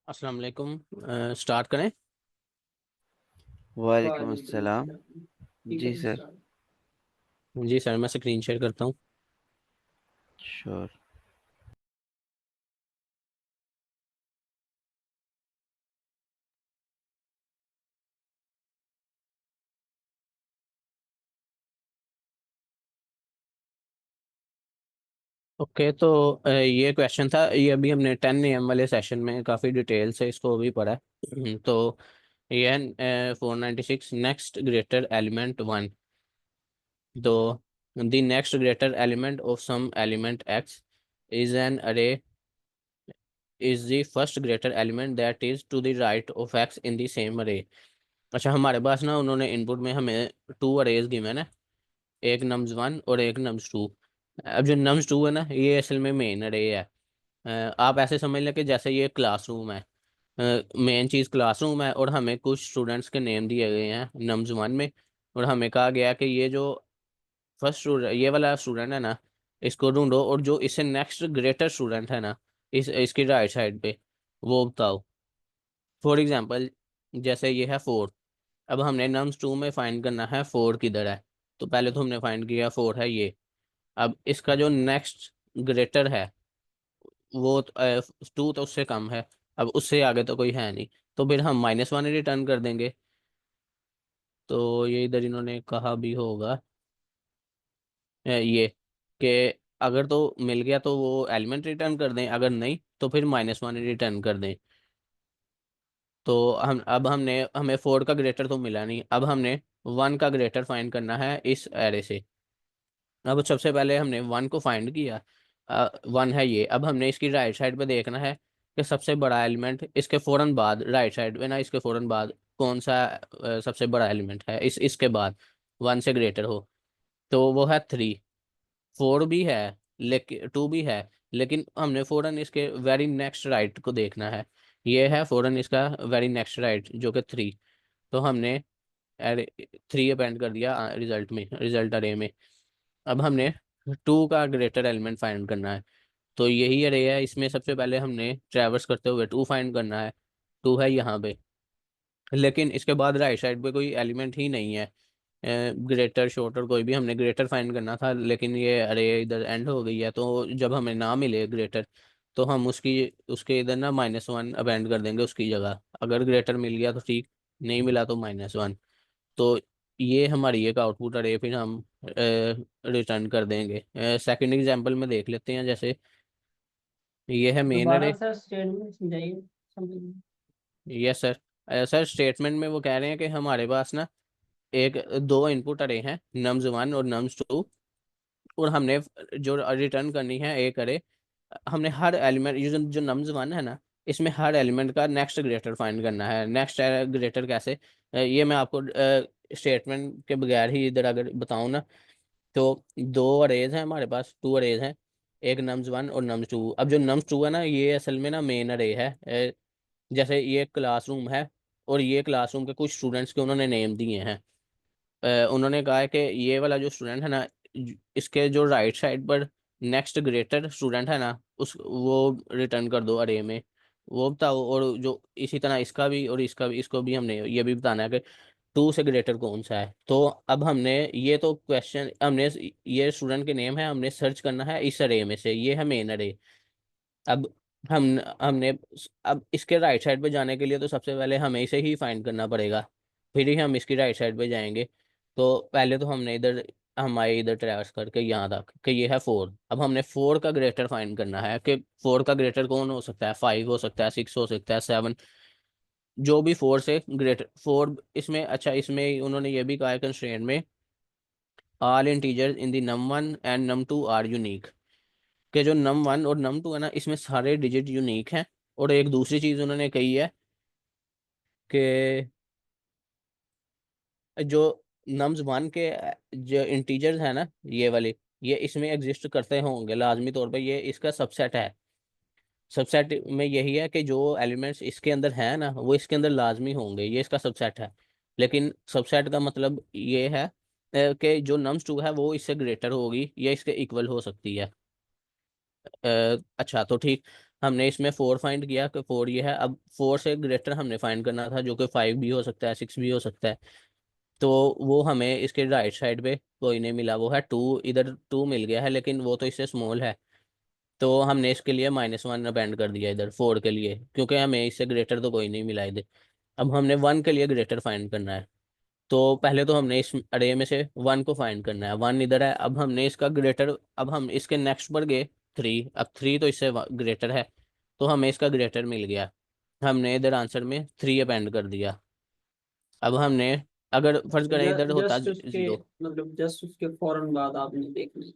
अस्सलाम वालेकुम। स्टार्ट करें। वालेकुम अस्सलाम। जी सर। जी सर, मैं स्क्रीन शेयर करता हूँ। श्योर। ओके, तो ये क्वेश्चन था। ये अभी हमने 10 AM वाले सेशन में काफ़ी डिटेल से इसको भी पढ़ा है। तो ये है 496 नेक्स्ट ग्रेटर एलिमेंट वन। तो the next greater element of some element X is an array is the first greater element that is to the right of X in the same array. अच्छा, हमारे पास ना उन्होंने input में हमें to arrays given है, एक nums one और एक नम्स टू। अब जो नम्स टू है ना, ये असल में मेन अरे है। आप ऐसे समझ लें कि जैसे ये क्लासरूम है। मेन चीज़ क्लासरूम है और हमें कुछ स्टूडेंट्स के नेम दिए गए हैं नम्स वन में। और हमें कहा गया कि ये जो फर्स्ट स्टूडेंट, ये वाला स्टूडेंट है ना, इसको ढूंढो और जो इससे नेक्स्ट ग्रेटर स्टूडेंट है ना, इसकी राइट साइड पे, वो बताओ। फॉर एग्जाम्पल, जैसे ये है फोर। अब हमने नम्स टू में फाइंड करना है फोर किधर है। तो पहले तो हमने फाइंड किया फोर है ये। अब इसका जो नेक्स्ट ग्रेटर है, वो टू तो उससे कम है। अब उससे आगे तो कोई है नहीं, तो फिर हम -1 रिटर्न कर देंगे। तो ये इधर इन्होंने कहा भी होगा ये कि अगर तो मिल गया तो वो एलिमेंट रिटर्न कर दें, अगर नहीं तो फिर -1 रिटर्न कर दें। तो हम अब हमने हमें फोर का ग्रेटर तो मिला नहीं, अब हमने वन का ग्रेटर फाइंड करना है इस एरे से। अब सबसे पहले हमने वन को फाइंड किया। वन है ये। अब हमने इसकी राइट साइड पे देखना है कि सबसे बड़ा एलिमेंट इसके फौरन बाद, राइट साइड पे ना, इसके फौरन बाद कौन सा सबसे बड़ा एलिमेंट है इसके बाद वन से ग्रेटर हो। तो वो है थ्री। फोर भी है, लेकिन टू भी है, लेकिन हमने फौरन इसके वेरी नेक्स्ट राइट को देखना है। ये है फौरन इसका वेरी नेक्स्ट राइट जो कि थ्री। तो हमने थ्री अपेंड कर दिया रिजल्ट में, रिजल्ट अरे में। अब हमने टू का ग्रेटर एलिमेंट फाइंड करना है। तो यही अरे है, इसमें सबसे पहले हमने ट्रैवर्स करते हुए टू फाइंड करना है। टू है यहाँ पे, लेकिन इसके बाद राइट साइड पे कोई एलिमेंट ही नहीं है। ग्रेटर शॉर्टर कोई भी, हमने ग्रेटर फाइंड करना था, लेकिन ये अरे इधर एंड हो गई है। तो जब हमें ना मिले ग्रेटर, तो हम उसकी उसके इधर ना -1 अपेंड कर देंगे उसकी जगह। अगर ग्रेटर मिल गया तो ठीक, नहीं मिला तो -1। तो ये हमारी एक आउटपुट अरे फिर हम रिटर्न कर देंगे। सेकंड एग्जांपल में देख लेते हैं। जैसे ये है मेन दोबारा अरे। सर स्टेटमेंट समझाइए, समझ। Yes sir. सर स्टेटमेंट में वो कह रहे हैं कि हमारे पास ना एक दो इनपुट अरे हैं, नम्स वन और नम्स टू। और हमने जो रिटर्न करनी है एक अरे, हमने हर एलिमेंट, ये जो नम्स वन है ना, इसमें हर एलिमेंट का नेक्स्ट ग्रेटर फाइंड करना है। नेक्स्ट ग्रेटर कैसे, ये मैं आपको स्टेटमेंट के बगैर ही इधर अगर बताऊं ना, तो दो अरेज हैं हमारे पास, टू अरेज हैं, एक नम्स वन और नम्स टू। अब जो नम्स टू है ना, ये असल में ना मेन अरे है। जैसे ये क्लासरूम है और ये क्लासरूम के कुछ स्टूडेंट्स के उन्होंने नेम दिए हैं। उन्होंने कहा है कि ये वाला जो स्टूडेंट है ना, इसके जो राइट साइड पर नेक्स्ट ग्रेटर स्टूडेंट है ना, उस वो रिटर्न कर दो अरे में। वो बताओ। और जो इसी तरह इसका भी और इसका भी, इसको भी हमने ये भी बताना है कि टू से ग्रेटर कौन सा है। तो अब हमने ये तो क्वेश्चन, हमने ये स्टूडेंट के नेम है, हमने सर्च करना है इस अरे में से। ये है मेन अरे। अब हम हमने अब इसके राइट साइड पे जाने के लिए तो सबसे पहले हमें इसे ही फाइंड करना पड़ेगा, फिर ही हम इसकी राइट साइड पे जाएंगे। तो पहले तो हमने इधर, हमारे इधर ट्रैवर्स करके यहाँ तक कि ये है फोर। अब हमने फोर का ग्रेटर फाइंड करना है कि फोर का ग्रेटर कौन हो सकता है। फाइव हो सकता है, सिक्स हो सकता है, सेवन, जो भी फोर से ग्रेटर फोर इसमें। अच्छा, इसमें उन्होंने ये भी कहा है कंस्ट्रेंट में, all integers in the num one and num two are unique. के जो नम वन और नम टू है ना, इसमें सारे डिजिट यूनिक हैं। और एक दूसरी चीज उन्होंने कही है कि जो नम्स वन के जो इंटीजर्स है ना, ये वाले, ये इसमें एग्जिस्ट करते होंगे लाजमी तौर पे, ये इसका सबसेट है। सबसेट में यही है कि जो एलिमेंट्स इसके अंदर हैं ना, वो इसके अंदर लाजमी होंगे, ये इसका सबसेट है। लेकिन सबसेट का मतलब ये है कि जो नम्स टू है वो इससे ग्रेटर होगी या इसके इक्वल हो सकती है। अच्छा तो ठीक। हमने इसमें 4 फाइंड किया कि 4 ये है। अब 4 से ग्रेटर हमने फाइंड करना था, जो कि 5 भी हो सकता है, 6 भी हो सकता है। तो वो हमें इसके राइट साइड पे कोई नहीं मिला, वो है 2। इधर 2 मिल गया है, लेकिन वो तो इससे स्मॉल है। तो हमने इसके लिए -1 अपेंड कर दिया इधर 4 के लिए, क्योंकि हमें इससे ग्रेटर तो कोई नहीं मिला इधर। अब हमने 1 के लिए ग्रेटर फाइंड करना है। तो पहले तो हमने इस अरे में से 1 को फाइंड करना है। 1 इधर है, अब हमने इसका ग्रेटर, अब हम इसके नेक्स्ट पर गए 3। अब 3 तो इससे ग्रेटर है, तो हमें इसका ग्रेटर मिल गया। हमने इधर आंसर में 3 अपेंड कर दिया। अब हमने, अगर फर्ज करें इधर होता जस्ट उसके 0। मतलब जस्ट उसके फौरन बाद आपने देखना।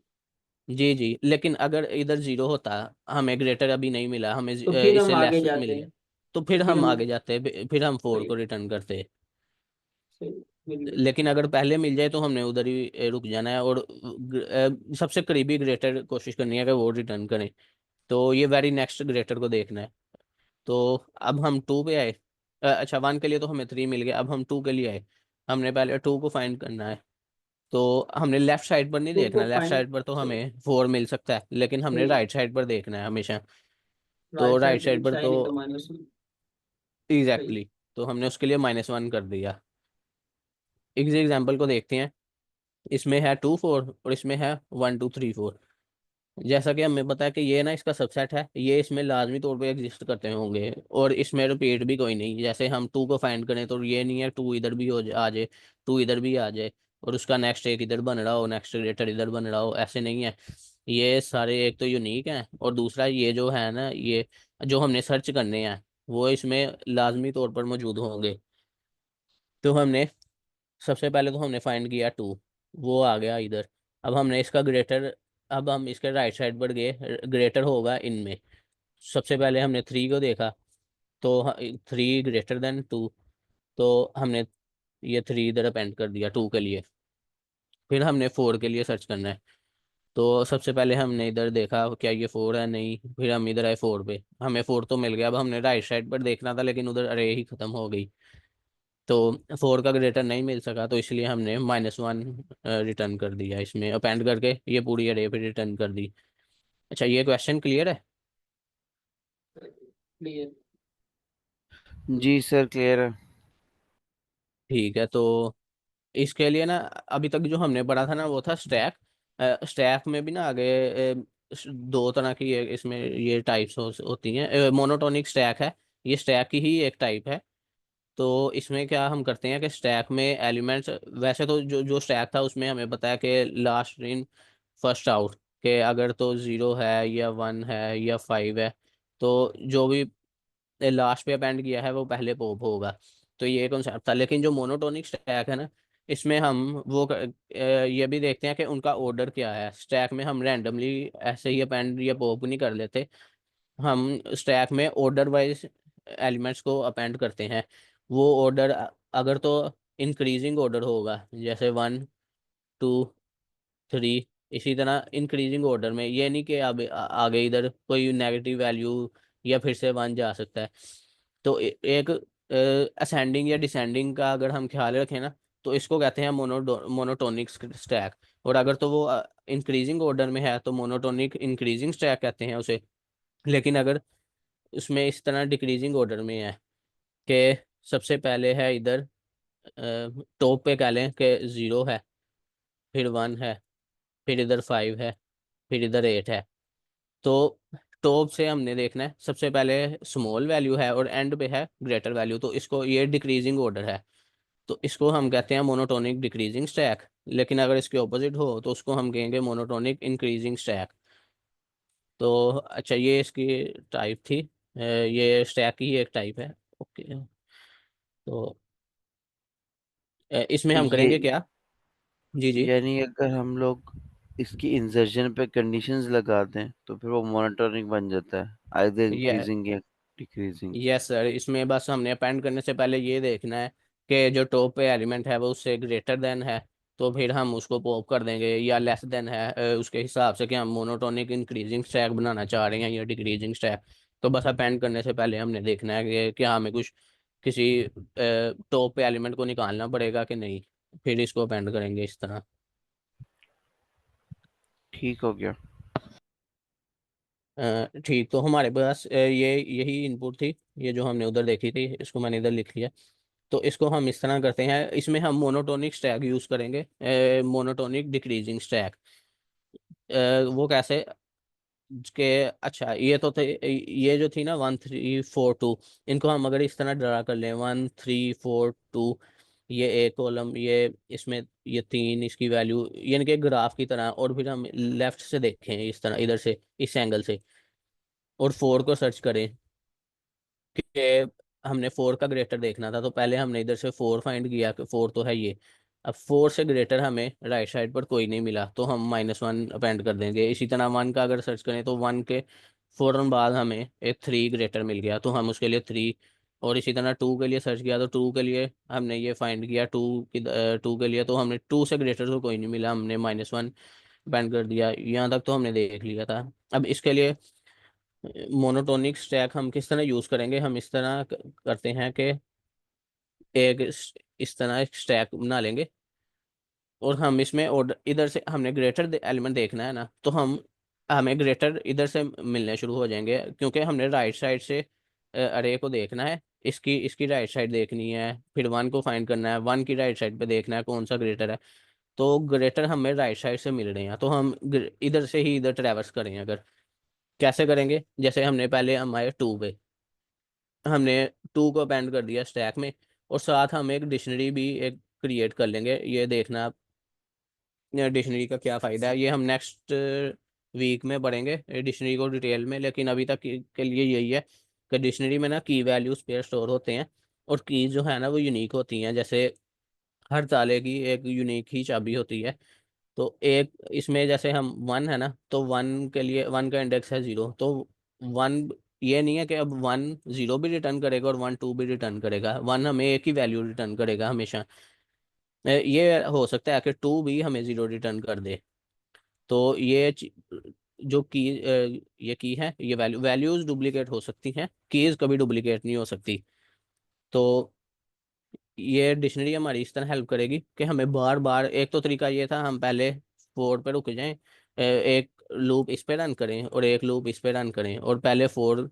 जी जी, लेकिन अगर इधर 0 होता, हमें ग्रेटर अभी नहीं मिला, हमें तो फिर हम इससे आगे लेस जाते मिल गया, हैं। तो तो फिर फिर हम हम आगे जाते, फिर हम 4 सही को रिटर्न करते। सही बिल्कुल। लेकिन अगर पहले मिल जाए तो हमने उधर ही रुक जाना है, और सबसे करीबी ग्रेटर कोशिश करनी है कि वो रिटर्न करें। तो ये वेरी नेक्स्ट ग्रेटर को देखना है। तो अब हम 2 पे आए। अच्छा, 1 के लिए तो हमें 3 मिल गया, अब हम 2 के लिए आए। हमने पहले 2 को फाइंड करना है। तो हमने लेफ्ट साइड पर नहीं टू देखना, को लेफ्ट फाइंड। साइड पर तो सही हमें 4 मिल सकता है, लेकिन हमने सही। राइट साइड पर देखना है हमेशा। तो राइट राइट साइड पे साइड कुछ पर है तो नहीं तो -1। सही। एग्जैक्टली, तो हमने उसके लिए -1 कर दिया। एक एग्जाम्पल को देखते हैं। इसमें है 2 4 और इसमें है 1 2 3 4। जैसा कि हमें पता है कि ये ना इसका सबसेट है, ये इसमें लाजमी तौर पे एग्जिस्ट करते होंगे, और इसमें रिपीट भी कोई नहीं। जैसे हम 2 को फाइंड करें तो ये नहीं है 2 इधर भी आ जाए, 2 इधर भी आ जाए, और उसका नेक्स्ट एक इधर बन रहा हो, नेक्स्ट ग्रेटर इधर बन रहा हो, ऐसे नहीं है। ये सारे एक तो यूनिक हैं, और दूसरा ये जो है ना, ये जो हमने सर्च करने हैं वो इसमें लाजमी तौर पर मौजूद होंगे। तो हमने सबसे पहले तो हमने फाइंड किया 2, वो आ गया इधर। अब हमने इसका ग्रेटर, अब हम इसके राइट साइड पर गए, ग्रेटर होगा इनमें। सबसे पहले हमने 3 को देखा, तो 3 ग्रेटर देन 2। तो हमने ये 3 इधर अपेंड कर दिया 2 के लिए। फिर हमने 4 के लिए सर्च करना है। तो सबसे पहले हमने इधर देखा क्या ये 4 है, नहीं। फिर हम इधर आए 4 पे, हमें 4 तो मिल गया। अब हमने राइट साइड पर देखना था, लेकिन उधर अरे ही खत्म हो गई। तो 4 का ग्रेटर नहीं मिल सका, तो इसलिए हमने -1 रिटर्न कर दिया, इसमें अपेंड करके ये पूरी अरे फिर रिटर्न कर दी। अच्छा, ये क्वेश्चन क्लियर है? क्लियर। जी सर, क्लियर है। ठीक है। तो इसके लिए ना, अभी तक जो हमने पढ़ा था ना वो था स्टैक। स्टैक में भी ना आगे दो तरह की इसमें ये टाइप्स होती हैं। मोनोटोनिक स्टैक है, ये स्टैक की ही एक टाइप है। तो इसमें क्या हम करते हैं कि स्टैक में एलिमेंट्स, वैसे तो जो जो स्टैक था उसमें हमें पता है कि लास्ट इन फर्स्ट आउट, के अगर तो 0 है या 1 है या 5 है, तो जो भी लास्ट पे अपेंड किया है वो पहले पॉप होगा। तो ये कॉन्सेप्ट था। लेकिन जो मोनोटोनिक स्टैक है ना, इसमें हम ये भी देखते हैं कि उनका ऑर्डर क्या है। स्टैक में हम रैंडमली ऐसे ही अपेंड या पॉप नहीं कर लेते, हम स्टैक में ऑर्डर वाइज एलिमेंट्स को अपेंड करते हैं। वो ऑर्डर अगर तो इंक्रीजिंग ऑर्डर होगा, जैसे 1 2 3, इसी तरह इंक्रीजिंग ऑर्डर में। ये नहीं कि अब आगे इधर कोई नेगेटिव वैल्यू या फिर से 1 जा सकता है। तो एक असेंडिंग या डिसेंडिंग का अगर हम ख्याल रखें ना, तो इसको कहते हैं मोनोटोनिक स्टैक। और अगर तो वो इंक्रीजिंग ऑर्डर में है तो मोनोटोनिक इंक्रीजिंग स्टैक कहते हैं उसे। लेकिन अगर उसमें इस तरह डिक्रीजिंग ऑर्डर में है कि सबसे पहले है इधर टॉप पे कह लें कि 0 है, फिर 1 है, फिर इधर 5 है, फिर इधर 8 है। तो टॉप से हमने देखना है, सबसे पहले स्मॉल वैल्यू है और एंड पे है ग्रेटर वैल्यू, तो इसको ये डिक्रीजिंग ऑर्डर है। तो इसको हम कहते हैं मोनोटोनिक डिक्रीजिंग स्टैक। लेकिन अगर इसके ऑपोजिट हो तो उसको हम कहेंगे मोनोटोनिक इंक्रीजिंग स्टैक। तो अच्छा, ये इसकी टाइप थी। ये स्टैक की ही एक टाइप है। ओके। तो इसमें हम ये करेंगे क्या? जी जी। यानी अगर हम लोग इसकी इंसर्शन पे कंडीशंस लगा दें तो फिर वो मोनोटोनिक बन जाता है, आइदर ये इंक्रीजिंग या डिक्रीजिंग। यस सर, इसमें बस हमने अपेंड करने से पहले ये देखना है कि जो टॉप पे एलिमेंट है वो उससे ग्रेटर देन है, तो फिर हम उसको पॉप कर देंगे, या लेस देन है उसके हिसाब से कि हम मोनोटोनिक इंक्रीजिंग स्टैक बनाना चाह रहे हैं या डिक्रीजिंग स्टैक। तो बस अपेंड करने से पहले हमने देखना है कि क्या हमें कुछ किसी टॉप पे एलिमेंट को निकालना पड़ेगा कि नहीं, फिर इसको अपेंड करेंगे इस तरह। ठीक हो गया। ठीक, तो हमारे पास ये यही इनपुट थी, ये जो हमने उधर देखी थी, इसको मैंने इधर लिख लिया। तो इसको हम इस तरह करते हैं, इसमें हम मोनोटोनिक स्टैक यूज करेंगे, मोनोटोनिक डिक्रीजिंग स्टैक। वो कैसे के, अच्छा ये तो थे, ये जो थी ना 1 3 4 2, इनको हम अगर इस तरह ड्रा कर लें 1 3 4 2, ये एक कॉलम, ये इसमें ये 3, इसकी वैल्यू यानी कि ग्राफ की तरह, और फिर हम लेफ्ट से देखें इस तरह, इधर से इस एंगल से, और 4 को सर्च करें कि हमने 4 का ग्रेटर देखना था, तो पहले हमने इधर से 4 फाइंड किया कि 4 तो है ये। अब 4 से ग्रेटर हमें राइट साइड पर कोई नहीं मिला, तो हम -1 अपेंड कर देंगे। इसी तरह 1 का अगर सर्च करें तो 1 के फौरन बाद हमें एक 3 ग्रेटर मिल गया, तो हम उसके लिए 3, और इसी तरह 2 के लिए सर्च किया तो 2 के लिए हमने ये फाइंड किया, 2 के लिए तो हमने 2 से ग्रेटर तो कोई नहीं मिला, हमने -1 अपेंड कर दिया। यहाँ तक तो हमने देख लिया था। अब इसके लिए मोनोटोनिक स्टैक हम किस तरह यूज करेंगे, हम इस तरह करते हैं कि एक इस तरह एक स्टैक बना लेंगे, और हम इसमें ऑर्डर, इधर से हमने ग्रेटर एलिमेंट देखना है ना, तो हमें ग्रेटर इधर से मिलने शुरू हो जाएंगे, क्योंकि हमने राइट साइड से अरे को देखना है, इसकी इसकी राइट साइड देखनी है, फिर 1 को फाइंड करना है, 1 की राइट साइड पे देखना है कौन सा ग्रेटर है। तो ग्रेटर हमें राइट साइड से मिल रहे हैं, तो हम इधर से ही इधर ट्रैवर्स करें। अगर कैसे करेंगे, जैसे हमने पहले हमारे 2 पे हमने 2 को अपेंड कर दिया स्टैक में, और साथ हम एक डिक्शनरी भी एक क्रिएट कर लेंगे। ये देखना आप डिक्शनरी का क्या फ़ायदा है, ये हम नेक्स्ट वीक में पढ़ेंगे डिक्शनरी को डिटेल में, लेकिन अभी तक के लिए यही है कि डिक्शनरी में ना की वैल्यूज पेयर स्टोर होते हैं, और की जो है ना वो यूनिक होती हैं। जैसे हर ताले की एक यूनिक ही चाबी होती है। तो एक इसमें जैसे हम 1 है ना, तो 1 के लिए 1 का इंडेक्स है 0, तो 1 ये नहीं है कि अब 1 0 भी रिटर्न करेगा और 1 2 भी रिटर्न करेगा, 1 हमें एक ही वैल्यू रिटर्न करेगा हमेशा। ये हो सकता है कि 2 भी हमें 0 रिटर्न कर दे। तो जो की ये की है, ये वैल्यूज डुप्लीकेट हो सकती हैं, कीज कभी डुप्लीकेट नहीं हो सकती। तो ये डिक्शनरी हमारी इस तरह हेल्प करेगी कि हमें बार बार, एक तो तरीका ये था हम पहले 4 पे रुक जाएं, एक लूप इस पे रन करें और एक लूप इस पे रन करें, और पहले 4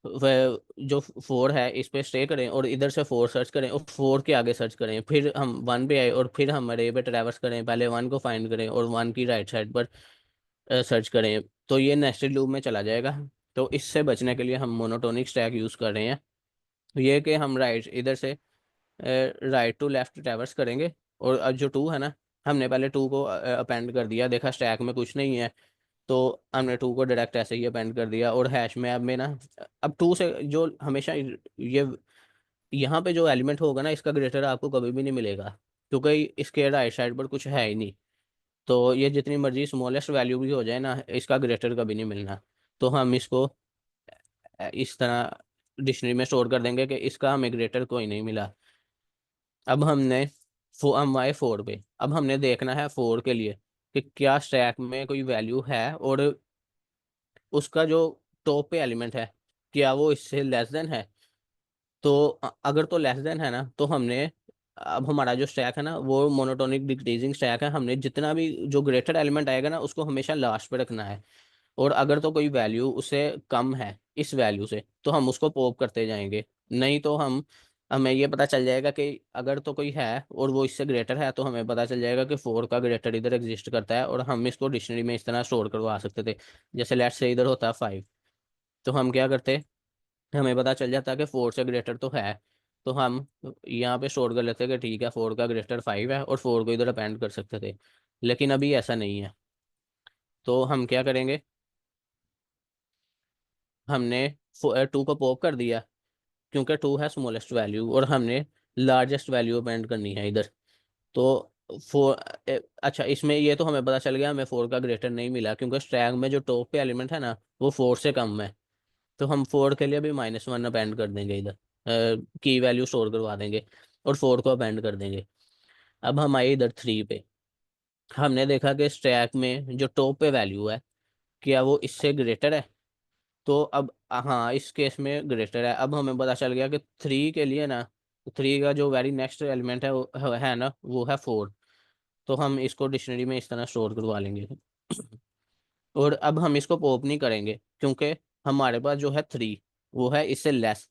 जो 4 है इस पे स्टे करें, और इधर से 4 सर्च करें और 4 के आगे सर्च करें, फिर हम 1 पे आए और फिर हम अरे पे ट्रैवर्स करें, पहले 1 को फाइंड करें और 1 की राइट साइड पर सर्च करें, तो ये नेस्टेड लूप में चला जाएगा। तो इससे बचने के लिए हम मोनोटोनिक स्टैक यूज़ कर रहे हैं। ये कि हम राइट इधर से राइट टू लेफ्ट ट्रैवर्स करेंगे, और अब जो 2 है ना, हमने पहले 2 को अपेंड कर दिया, देखा स्टैक में कुछ नहीं है, तो हमने 2 को डायरेक्ट ऐसे ही अपेंड कर दिया। और हैश में अब में ना, अब 2 से जो हमेशा ये यहाँ पे जो एलिमेंट होगा ना, इसका ग्रेटर आपको कभी भी नहीं मिलेगा, क्योंकि इसके राइट साइड पर कुछ है ही नहीं। तो ये जितनी मर्जी स्मॉलेस्ट वैल्यू भी हो जाए ना, इसका ग्रेटर कभी नहीं मिलना। तो हम इसको इस तरह डिक्शनरी में स्टोर कर देंगे कि इसका हमें ग्रेटर कोई नहीं मिला। अब हम आए 4 पे, अब हमने देखना है 4 के लिए कि क्या स्टैक में कोई वैल्यू है, और उसका जो टॉप पे एलिमेंट है क्या वो इससे लेस देन है। तो अगर तो लेस देन है ना, तो हमने, अब हमारा जो स्टैक है ना वो मोनोटोनिक डिक्रीजिंग स्टैक है, हमने जितना भी जो ग्रेटर एलिमेंट आएगा ना उसको हमेशा लास्ट पे रखना है। और अगर तो कोई वैल्यू उससे कम है इस वैल्यू से, तो हम उसको पॉप करते जाएंगे। नहीं तो हमें ये पता चल जाएगा कि अगर तो कोई है और वो इससे ग्रेटर है, तो हमें पता चल जाएगा कि 4 का ग्रेटर इधर एग्जिस्ट करता है, और हम इसको डिक्शनरी में इस तरह स्टोर करवा सकते थे। जैसे लेट्स से इधर होता है 5, तो हम क्या करते, हमें पता चल जाता है कि 4 से ग्रेटर तो है, तो हम यहाँ पे स्टोर कर लेते कि ठीक है 4 का ग्रेटर 5 है, और 4 को इधर अपेंड कर सकते थे। लेकिन अभी ऐसा नहीं है, तो हम क्या करेंगे, हमने 2 को पॉप कर दिया, क्योंकि 2 है स्मॉलेस्ट वैल्यू, और हमने लार्जेस्ट वैल्यू अपेंड करनी है इधर। तो 4, अच्छा इसमें ये तो हमें पता चल गया हमें 4 का ग्रेटर नहीं मिला, क्योंकि स्टैक में जो टॉप पे एलिमेंट है ना वो 4 से कम है। तो हम 4 के लिए भी -1 अपेंड कर देंगे इधर, की वैल्यू स्टोर करवा देंगे और 4 को अपेंड कर देंगे। अब हम आए इधर 3 पे, हमने देखा कि स्टैक में जो टॉप पे वैल्यू है क्या वो इससे ग्रेटर है। तो अब हाँ, इस केस में ग्रेटर है। अब हमें पता चल गया कि 3 के लिए ना, 3 का जो वेरी नेक्स्ट एलिमेंट है वो है ना, वो है 4। तो हम इसको डिक्शनरी में इस तरह स्टोर करवा लेंगे। और अब हम इसको पॉप नहीं करेंगे क्योंकि हमारे पास जो है 3 वो है इससे लेस।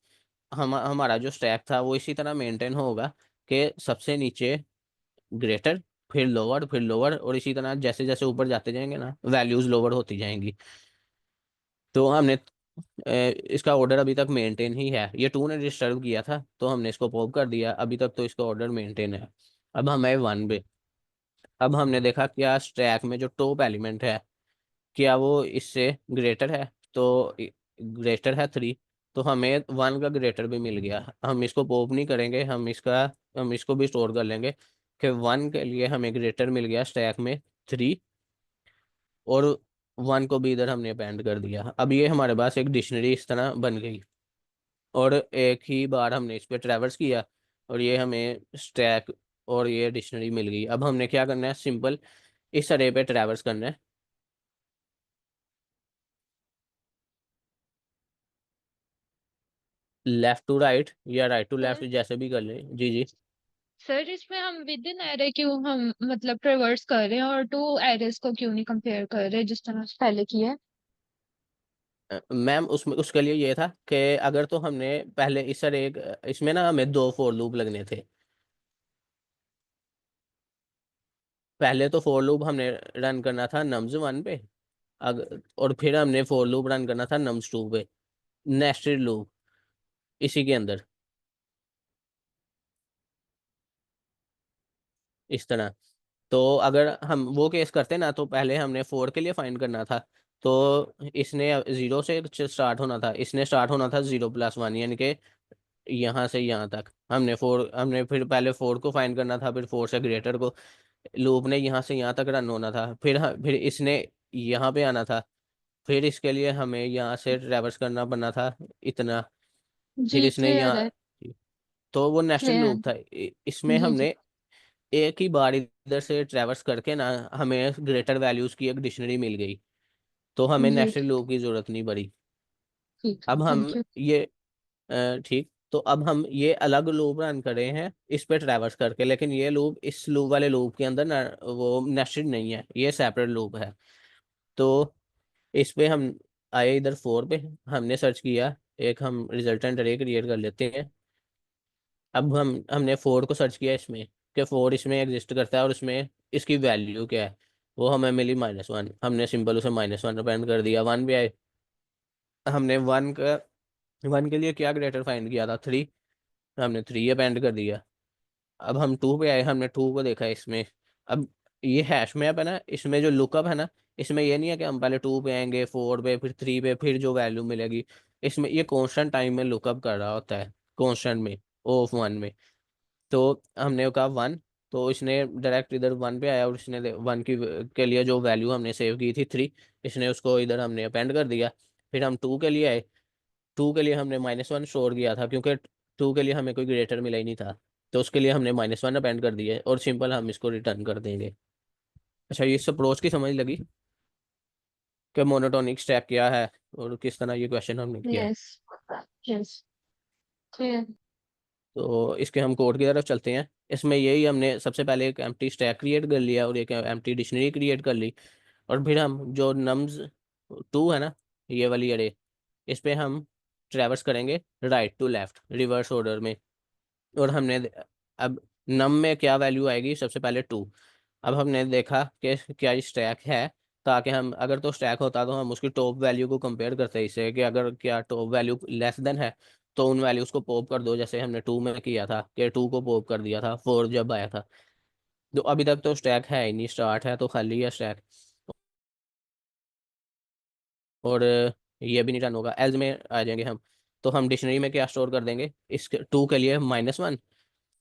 हमारा जो स्टैक था वो इसी तरह मेंटेन होगा कि सबसे नीचे ग्रेटर, फिर लोअर और इसी तरह जैसे जैसे ऊपर जाते जाएंगे ना वैल्यूज लोअर होती जाएंगी। तो हमने इसका ऑर्डर अभी तक मेंटेन ही है। ये 2 ने डिस्टर्ब किया था तो हमने इसको पॉप कर दिया, अभी तक तो इसका ऑर्डर मेंटेन है। अब हमें 1 पे, अब हमने देखा क्या स्टैक में जो टॉप एलिमेंट है क्या वो इससे ग्रेटर है, तो ग्रेटर है 3, तो हमें 1 का ग्रेटर भी मिल गया। हम इसको पॉप नहीं करेंगे, हम इसको भी स्टोर कर लेंगे कि 1 के लिए हमें ग्रेटर मिल गया स्टैक में 3, और 1 को भी इधर हमने अपेंड कर दिया। अब ये हमारे पास एक डिक्शनरी इस तरह बन गई, और एक ही बार हमने इस पर ट्रैवर्स किया और ये हमें स्टैक और ये डिक्शनरी मिल गई। अब हमने क्या करना है, सिंपल इस अरे पे ट्रैवर्स करना है, लेफ्ट टू राइट या राइट टू लेफ्ट सर जैसे भी कर लें। जी जी। सर इसमें हम विद इन एरे क्यों हम मतलब ट्रेवर्स कर रहे हैं और टू एरेस को क्यों नहीं कंपेयर कर रहे जिस तरह से पहले किया है? मैम उसमें उसके लिए ये था कि अगर तो हमने पहले इस अरे इसमें ना हमें 2 फॉर लूप लगने थे। पहले तो फॉर लूप हमने रन करना था नम्स 1 पे, और फिर हमने फॉर लूप रन करना था नम्स 2 पे, नेस्टेड लूप इसी के अंदर इस तरह। तो अगर हम वो केस करते ना तो पहले हमने 4 के लिए फाइंड करना था, तो इसने 0 से स्टार्ट होना था, इसने स्टार्ट होना था 0+1, यानी कि यहाँ से यहाँ तक। हमने फिर पहले 4 को फाइंड करना था, फिर 4 से ग्रेटर को। लूप ने यहाँ से यहाँ तक रन होना था, फिर इसने यहाँ पे आना था, फिर इसके लिए हमें यहाँ से ट्रैवर्स करना पड़ना था इतना, फिर जी इसने क्लियर है। यहाँ। तो वो नेस्टेड क्लियर लूप था। है। इसमें जी जी। हमने एक ही बार इधर से ट्रैवर्स करके ना हमें ग्रेटर वैल्यूज की एक डिक्शनरी मिल गई, तो हमें जी नेस्टेड लूप की जरूरत नहीं पड़ी। ठीक है अब हम थैंक यू। ये ठीक, तो अब हम ये अलग लूप रन कर रहे हैं इस पे ट्रैवर्स करके, लेकिन ये लूप इस लूप वाले लूप के अंदर ना वो नेस्टेड नहीं है, ये सेपरेट लूप है। तो इस पे हम आए इधर 4 पे, हमने सर्च किया, एक हम रिजल्टेंट अरे क्रिएट कर लेते हैं। अब हमने 4 को सर्च किया इसमें कि 4 इसमें एग्जिस्ट करता है और इसमें इसकी वैल्यू क्या है, वो हमें मिली -1। हमने सिंपल उसे -1 अपेंड कर दिया। 1 पे आए, हमने 1 के लिए क्या ग्रेटर फाइंड किया था 3, हमने 3 अपेंड कर दिया। अब हम 2 पे आए, हमने 2 को देखा इसमें। अब ये हैश मैप है ना, इसमें जो लुकअप है ना, इसमें ये नहीं है कि हम पहले 2 पे आएंगे, 4 पे, फिर 3 पे, फिर जो वैल्यू मिलेगी। इसमें ये कांस्टेंट टाइम में लुकअप कर रहा होता है, कांस्टेंट में, ऑफ 1 में। तो हमने कहा 1, तो इसने डायरेक्ट इधर 1 पे आया और इसने 1 की के लिए जो वैल्यू हमने सेव की थी 3, इसने उसको इधर हमने अपेंड कर दिया। फिर हम 2 के लिए आए, 2 के लिए हमने -1 स्टोर किया था क्योंकि 2 के लिए हमें कोई ग्रेटर मिला ही नहीं था, तो उसके लिए हमने -1 अपेंड कर दिए और सिंपल हम इसको रिटर्न कर देंगे। अच्छा, ये इस अप्रोच की समझ लगी कि मोनोटोनिक स्टैक क्या है और किस तरह ये क्वेश्चन हमने किया है। यस। Yes clear. तो इसके हम कोड की तरफ चलते हैं। इसमें यही हमने सबसे पहले एक एम्प्टी स्टैक क्रिएट कर लिया और एक एम्प्टी डिक्शनरी क्रिएट कर ली, और फिर हम जो नम्स 2 है ना, ये वाली अरे, इस पे हम ट्रैवर्स करेंगे right to left reverse order में। और अब नम में क्या वैल्यू आएगी, सबसे पहले 2। अब हमने देखा कि क्या ये स्टैक है, ताकि हम अगर तो स्टैक होता तो हम उसकी टॉप वैल्यू को कंपेयर करते इससे कि अगर क्या टॉप वैल्यू लेस देन है तो उन वैल्यूज को पॉप कर दो, जैसे हमने 2 में किया था कि 2 को पॉप कर दिया था 4 जब आया था। तो अभी तक तो स्टैक है ही नहीं, स्टार्ट है तो खाली है स्टैक, और ये भी नहीं रन होगा। एल्स में आ जाएंगे हम, तो हम डिक्शनरी में क्या स्टोर कर देंगे, इस 2 के लिए -1,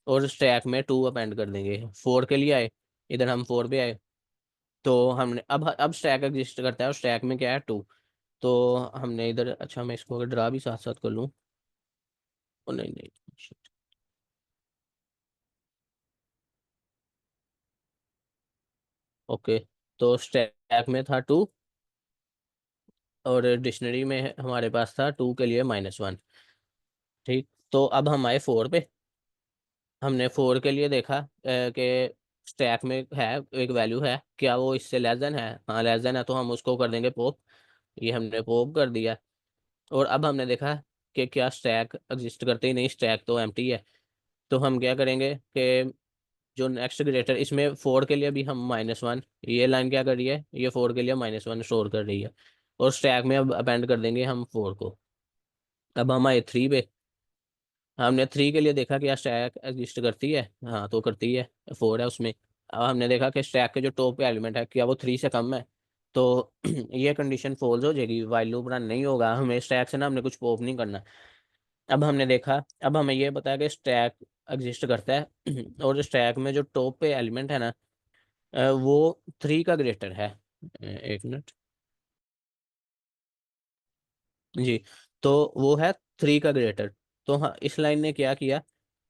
और स्टैक में 2 अपेंड कर देंगे। 4 के लिए आए, इधर हम 4 पे आए, तो हमने अब स्टैक एग्जिस्ट करता है और स्टैक में क्या है 2, तो हमने इधर, अच्छा मैं इसको अगर ड्रा भी साथ साथ कर लूँ, ओ नहीं नहीं shit। ओके, तो स्टैक में था 2 और डिक्शनरी में हमारे पास था 2 के लिए -1। ठीक, तो अब हम आए 4 पे, हमने 4 के लिए देखा कि स्टैक में है एक वैल्यू है, क्या वो इससे लेस देन है? हाँ लेस देन है, तो हम उसको कर देंगे पॉप। ये हमने पॉप कर दिया। और अब हमने देखा कि क्या स्टैक एग्जिस्ट करते ही नहीं, स्टैक तो एम्प्टी है। तो हम क्या करेंगे कि जो नेक्स्ट ग्रेटर, इसमें 4 के लिए भी हम -1, ये लाइन क्या कर रही है, ये 4 के लिए -1 स्टोर कर रही है। और स्टैक में अब अपेंड कर देंगे हम 4 को। अब हम आए 3 पे। हमने 3 के लिए देखा कि स्टैक एग्जिस्ट करती है, हाँ तो करती है, 4 है उसमें। अब हमने देखा कि स्टैक के जो टॉप एलिमेंट है क्या वो 3 से कम है, तो ये कंडीशन फॉल्स हो जाएगी, वाइल लूप रन नहीं होगा, हमें स्टैक से ना हमने कुछ पॉप नहीं करना। अब हमने देखा, अब हमें ये पता है कि स्टैक एग्जिस्ट करता है और स्टैक में जो टॉप पे एलिमेंट है ना, वो 3 का ग्रेटर है। एक मिनट जी। तो वो है 3 का ग्रेटर। तो हाँ, इस लाइन ने क्या किया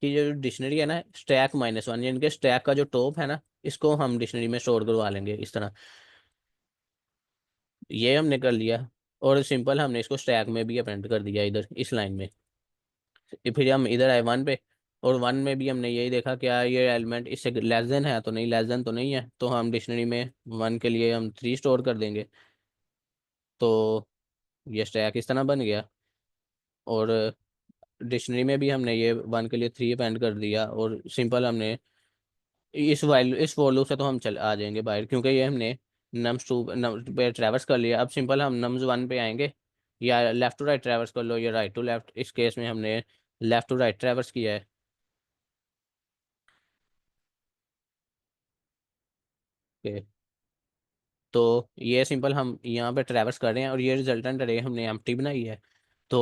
कि जो डिक्शनरी है ना, स्टैक -1, यानी कि स्टैक का जो टॉप है ना, इसको हम डिक्शनरी में स्टोर करवा लेंगे इस तरह। ये हमने कर लिया। और सिंपल हमने इसको स्टैक में भी अपेंड कर दिया इधर इस लाइन में। फिर हम इधर आए 1 पे। और 1 में भी हमने यही देखा क्या ये एलिमेंट इससे लेस देन है, तो नहीं, लेस देन तो नहीं है, तो हम डिक्शनरी में 1 के लिए हम 3 स्टोर कर देंगे। तो ये स्टैक इस तरह बन गया। और डिक्शनरी में भी हमने ये 1 के लिए 3 अपेंड कर दिया। और सिंपल हमने इस फॉर लूप से तो हम चल आ जाएंगे बाहर, क्योंकि ये हमने nums2 पे ट्रैवर्स कर लिया। अब सिंपल हम nums1 पे आएंगे, या लेफ्ट टू राइट ट्रैवर्स कर लो या राइट टू लेफ्ट, इस केस में हमने लेफ्ट टू राइट ट्रैवर्स किया है। ओके, तो ये सिंपल हम यहाँ पे ट्रैवर्स कर रहे हैं और ये रिजल्टेंट अरे हमने एम्प्टी बनाई है। तो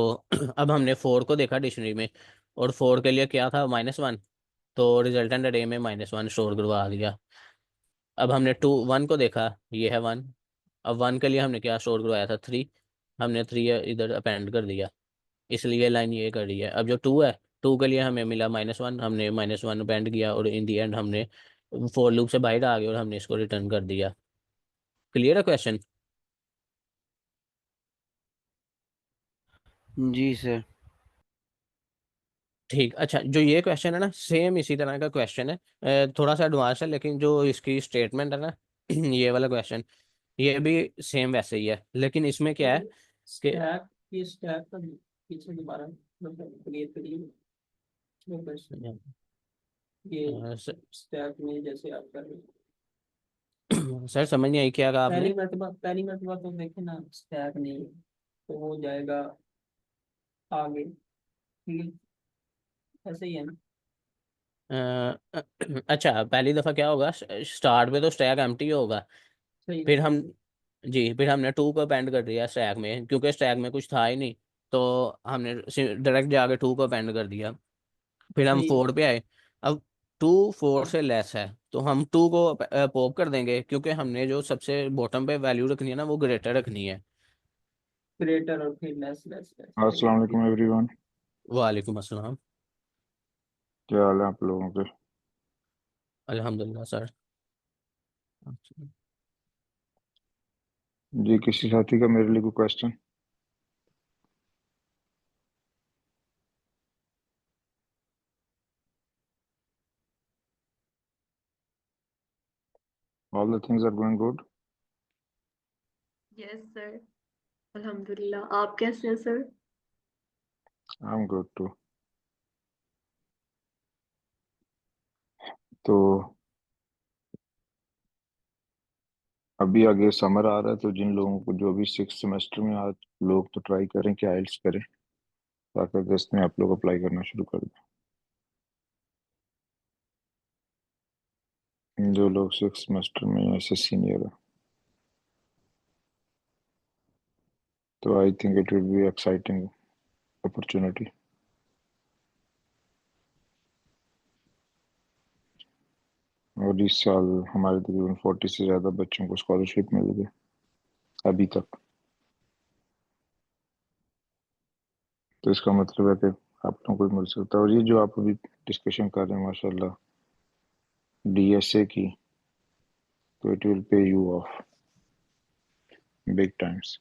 अब हमने 4 को देखा डिक्शनरी में, और 4 के लिए क्या था, -1, तो रिजल्टेंट अरे में -1 स्टोर करवा दिया। अब हमने 1 को देखा, ये है 1। अब 1 के लिए हमने क्या स्टोर करवाया था, 3। हमने 3 इधर अपेंड कर दिया, इसलिए लाइन ये कर रही है। अब जो 2 है, 2 के लिए हमें मिला -1, हमने -1 अपेंड किया, और इन दी एंड हमने फॉर लूप से बाहर आ गए और हमने इसको रिटर्न कर दिया। क्लियर है क्वेश्चन? जी सर। ठीक, अच्छा, जो ये क्वेश्चन है ना, सेम इसी तरह का क्वेश्चन है, थोड़ा सा एडवांस है, लेकिन जो इसकी स्टेटमेंट है ना ये वाला क्वेश्चन, ये भी सेम वैसे ही है, लेकिन इसमें क्या है कि स्टैक का पीछे दोबारा मतलब क्रिएट करिए वो क्वेश्चन। ये सर, स्टैक में जैसे आप कर रहे हैं, सर समझ नहीं आई क्या कहा आपने? पहली मरतबा तो देखे ना स्टैक नहीं है, तो वो जाएगा आगे, ठीक है, ऐसे ही है ना। अ, अच्छा, पहली दफ़ा क्या होगा, स्टार्ट पे तो स्टैक एम्प्टी होगा। सही फिर बात है। हम जी, फिर हमने 2 को अपेंड कर दिया स्टैक में, क्योंकि स्टैक में कुछ था ही नहीं, तो हमने डायरेक्ट जाके 2 को अपेंड कर दिया। फिर हम सही 4 पे आए। अब 2 4 से लेस है, तो हम 2 को पॉप कर देंगे, क्योंकि हमने जो सबसे बॉटम पे वैल्यू रखनी है ना, वो ग्रेटर रखनी है। क्रिएटर और फिर लेस लेस लेस, सही अस्सलाम है। वालेकुम एवरीवन। वालेकुम अस्सलाम। क्या हाल है आप लोगों के? अल्हम्दुलिल्लाह सर। जी, किसी साथी का मेरे लिए कोई question? All the things are going good. Yes sir, अल्हम्दुलिल्लाह। आप कैसे हैं sir? I am good too. तो अभी आगे समर आ रहा है, तो जिन लोगों को जो अभी 6th सेमेस्टर में आज लोग, तो ट्राई करें कि आइल्स करें, ताकि अगस्त में आप लोग अप्लाई करना शुरू कर दें, जो लोग 6th सेमेस्टर में ऐसे सीनियर है। तो I think it will be exciting opportunity. और इस साल हमारे तकरीबन 40 से ज़्यादा बच्चों को स्कॉलरशिप मिल गई अभी तक। तो इसका मतलब है कि आप लोगों को भी मिल सकता है। और ये जो आप अभी डिस्कशन कर रहे हैं माशाल्लाह डीएसए की, तो it will pay you of big times.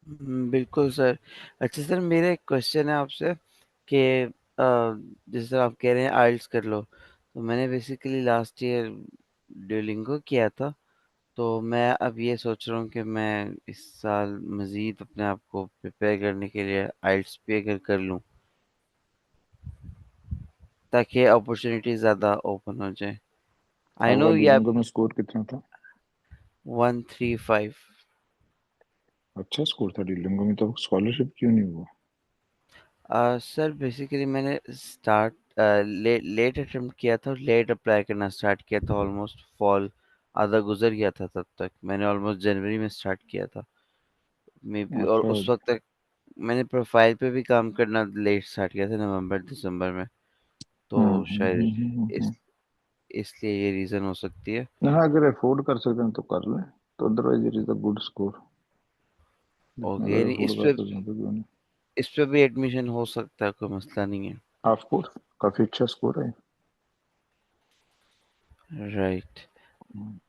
बिल्कुल सर। अच्छा सर, मेरा एक क्वेश्चन है आपसे कि जैसे आप कह रहे हैं आइल्स कर लो, तो मैंने बेसिकली लास्ट ईयर ड्यूलिंगो किया था। तो मैं अब ये सोच रहा हूँ कि मैं इस साल मज़ीद अपने आप को प्रिपेयर करने के लिए आइल्स भी अगर कर लूँ, ताकि अपॉर्चुनिटी ज़्यादा ओपन हो जाए। आई आपका नो ये डुओलिंगो में स्कोर कितना था? 135। अच्छा स्कोर था डुओलिंगो में, तो स्कॉलरशिप क्यों नहीं हुआ? सर बेसिकली मैंने स्टार्ट लेट अटेम्प्ट किया था और लेट अप्लाई करना स्टार्ट किया था। ऑलमोस्ट फॉल आधा गुजर गया था, तब तक मैंने ऑलमोस्ट जनवरी में स्टार्ट किया था मे बी। और अच्छा। उस वक्त तक मैंने प्रोफाइल पे भी काम करना लेट स्टार्ट किया था, नवंबर दिसंबर में। तो शायद इस हम्म। इसलिए ये रीज़न हो सकती है। हाँ, अगर अफोर्ड कर सकते हैं तो कर लें, तो otherwise it is a good score. Okay, अगर नहीं अफोर्ड कर सकते हैं तो क्यों नहीं। इस पे भी एडमिशन हो सकता है, कोई मसला नहीं है। ऑफ कोर्स, काफी अच्छा स्कोर है। राइट। हम्म,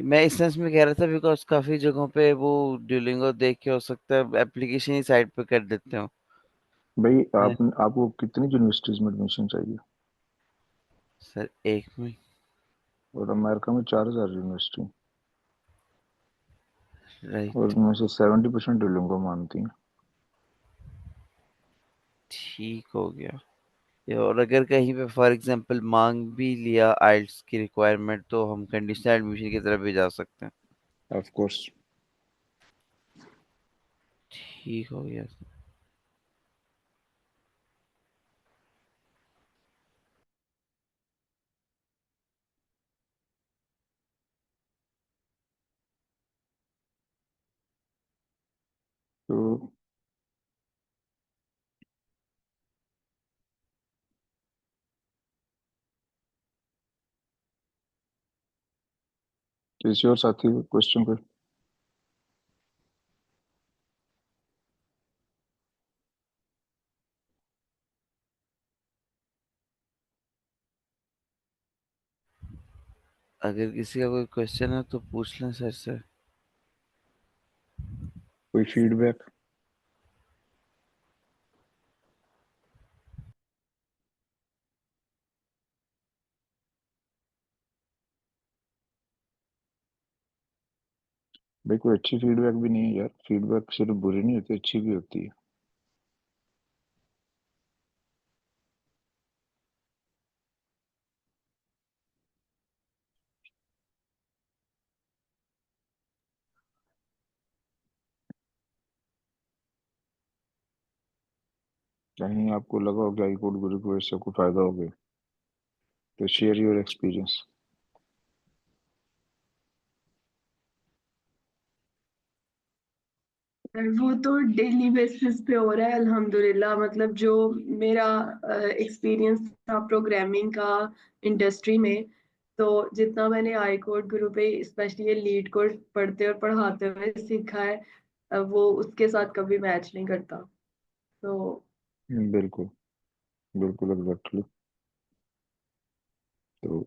मैं इस सेंस में कह रहा था बिकॉज काफी जगहों पे वो ड्यूलिंगो देख के हो सकता है एप्लीकेशन ही साइड पे कर देते हो। भाई है आपको कितनी यूनिवर्सिटीज में एडमिशन चाहिए? सर, एक में। और अमेरिका में 4,000 यूनिवर्सिटी, और राइट। उनमें से 70% डुओलिंगो मानती हैं। ठीक हो गया। और अगर कहीं पे फॉर एग्जांपल मांग भी लिया आइल्स की रिक्वायरमेंट, तो हम कंडीशनल एडमिशन की तरफ भी जा सकते हैं। Of course. ठीक हो गया। तो किसी और साथी क्वेश्चन पे? अगर किसी का कोई क्वेश्चन है तो पूछ लें सर से। कोई फीडबैक? भाई कोई अच्छी फीडबैक भी नहीं है यार, फीडबैक सिर्फ बुरी नहीं होती, अच्छी भी होती है। कहीं आपको लगा हो कि आई कोड गुरु को इससे कोई फायदा हो गया, तो शेयर योर एक्सपीरियंस। वो तो डेली बेसिस पे हो रहा है अल्हम्दुलिल्लाह। मतलब जो मेरा एक्सपीरियंस था प्रोग्रामिंग का इंडस्ट्री में, तो जितना मैंने आई कोड गुरु पे स्पेशली ये लीड कोड पढ़ते और पढ़ाते हुए सीखा है, वो उसके साथ कभी मैच नहीं करता। तो बिल्कुल, बिल्कुल एग्जैक्टली। तो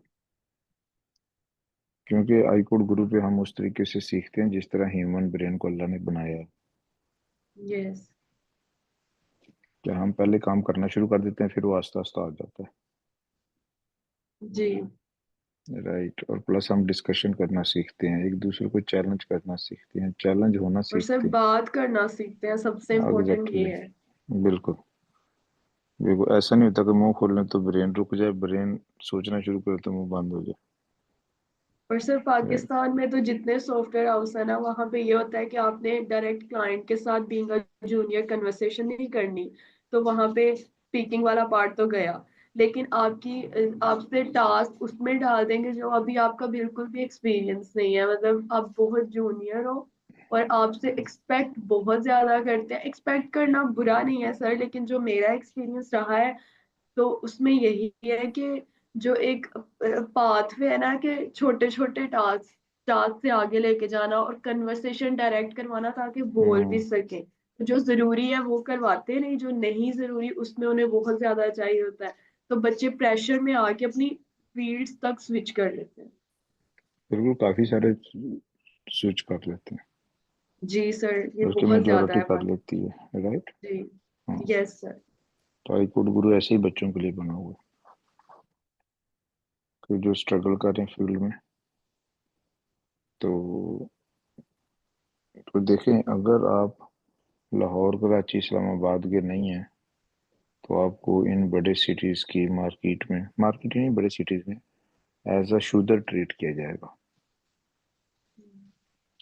क्योंकि आई कोड गुरु पे हम उस तरीके से सीखते हैं जिस तरह ह्यूमन ब्रेन को अल्लाह ने बनाया है। यस। क्या हम पहले काम करना शुरू कर देते हैं, फिर वो आस्ता आस्ता आ जाता जी। है। राइट। और प्लस हम डिस्कशन करना सीखते हैं, एक दूसरे को चैलेंज करना सीखते हैं, चैलेंज होना और सीखते सिर्फ हैं। बात करना सीखते हैं, सबसे इम्पोर्टेंट ये एग्जैक्टली। है। बिल्कुल। बिल्कुल ऐसा नहीं होता कि मुंह खोलने तो ब्रेन रुक जाए, ब्रेन सोचना शुरू करे तो मुंह बंद हो और सिर्फ जाए। पाकिस्तान में तो जितने सॉफ्टवेयर हाउस है ना, वहाँ पे ये होता है कि आपने डायरेक्ट क्लाइंट के साथ बीइंग अ जूनियर कन्वर्सेशन नहीं करनी। तो वहाँ पे स्पीकिंग वाला पार्ट तो गया, लेकिन आपसे टास्क उसमें डाल देंगे जो अभी आपका बिल्कुल भी एक्सपीरियंस नहीं है, मतलब आप बहुत जूनियर हो और आपसे एक्सपेक्ट बहुत ज्यादा करते हैं। एक्सपेक्ट करना बुरा नहीं है सर, लेकिन जो मेरा एक्सपीरियंस रहा है, तो उसमें यही है कि जो एक पाथवे है ना, कि छोटे छोटे टास्क टास्क से आगे लेके जाना और कन्वर्सेशन डायरेक्ट करवाना ताकि बोल भी हम्म। सके। जो जरूरी है वो करवाते नहीं, जो नहीं जरूरी उसमें उन्हें बहुत ज्यादा चाहिए होता है। तो बच्चे प्रेशर में आके अपनी फील्ड्स तक स्विच कर लेते हैं। बिल्कुल, काफी सारे स्विच कर लेते हैं। जी सर, ये उसकी बहुत ज्यादा मेजोरिटी है कर बात। लेती है, राइट। जी। हाँ, यस सर। तो आई कोड गुरु ऐसे ही बच्चों के लिए बना हुआ है कि जो स्ट्रगल कर रहे हैं फील्ड में। तो देखें, अगर आप लाहौर, कराची, इस्लामाबाद के नहीं हैं तो आपको इन बड़े सिटीज़ की मार्केट ही नहीं, बड़े सिटीज़ में एज अ शूदर ट्रीट किया जाएगा,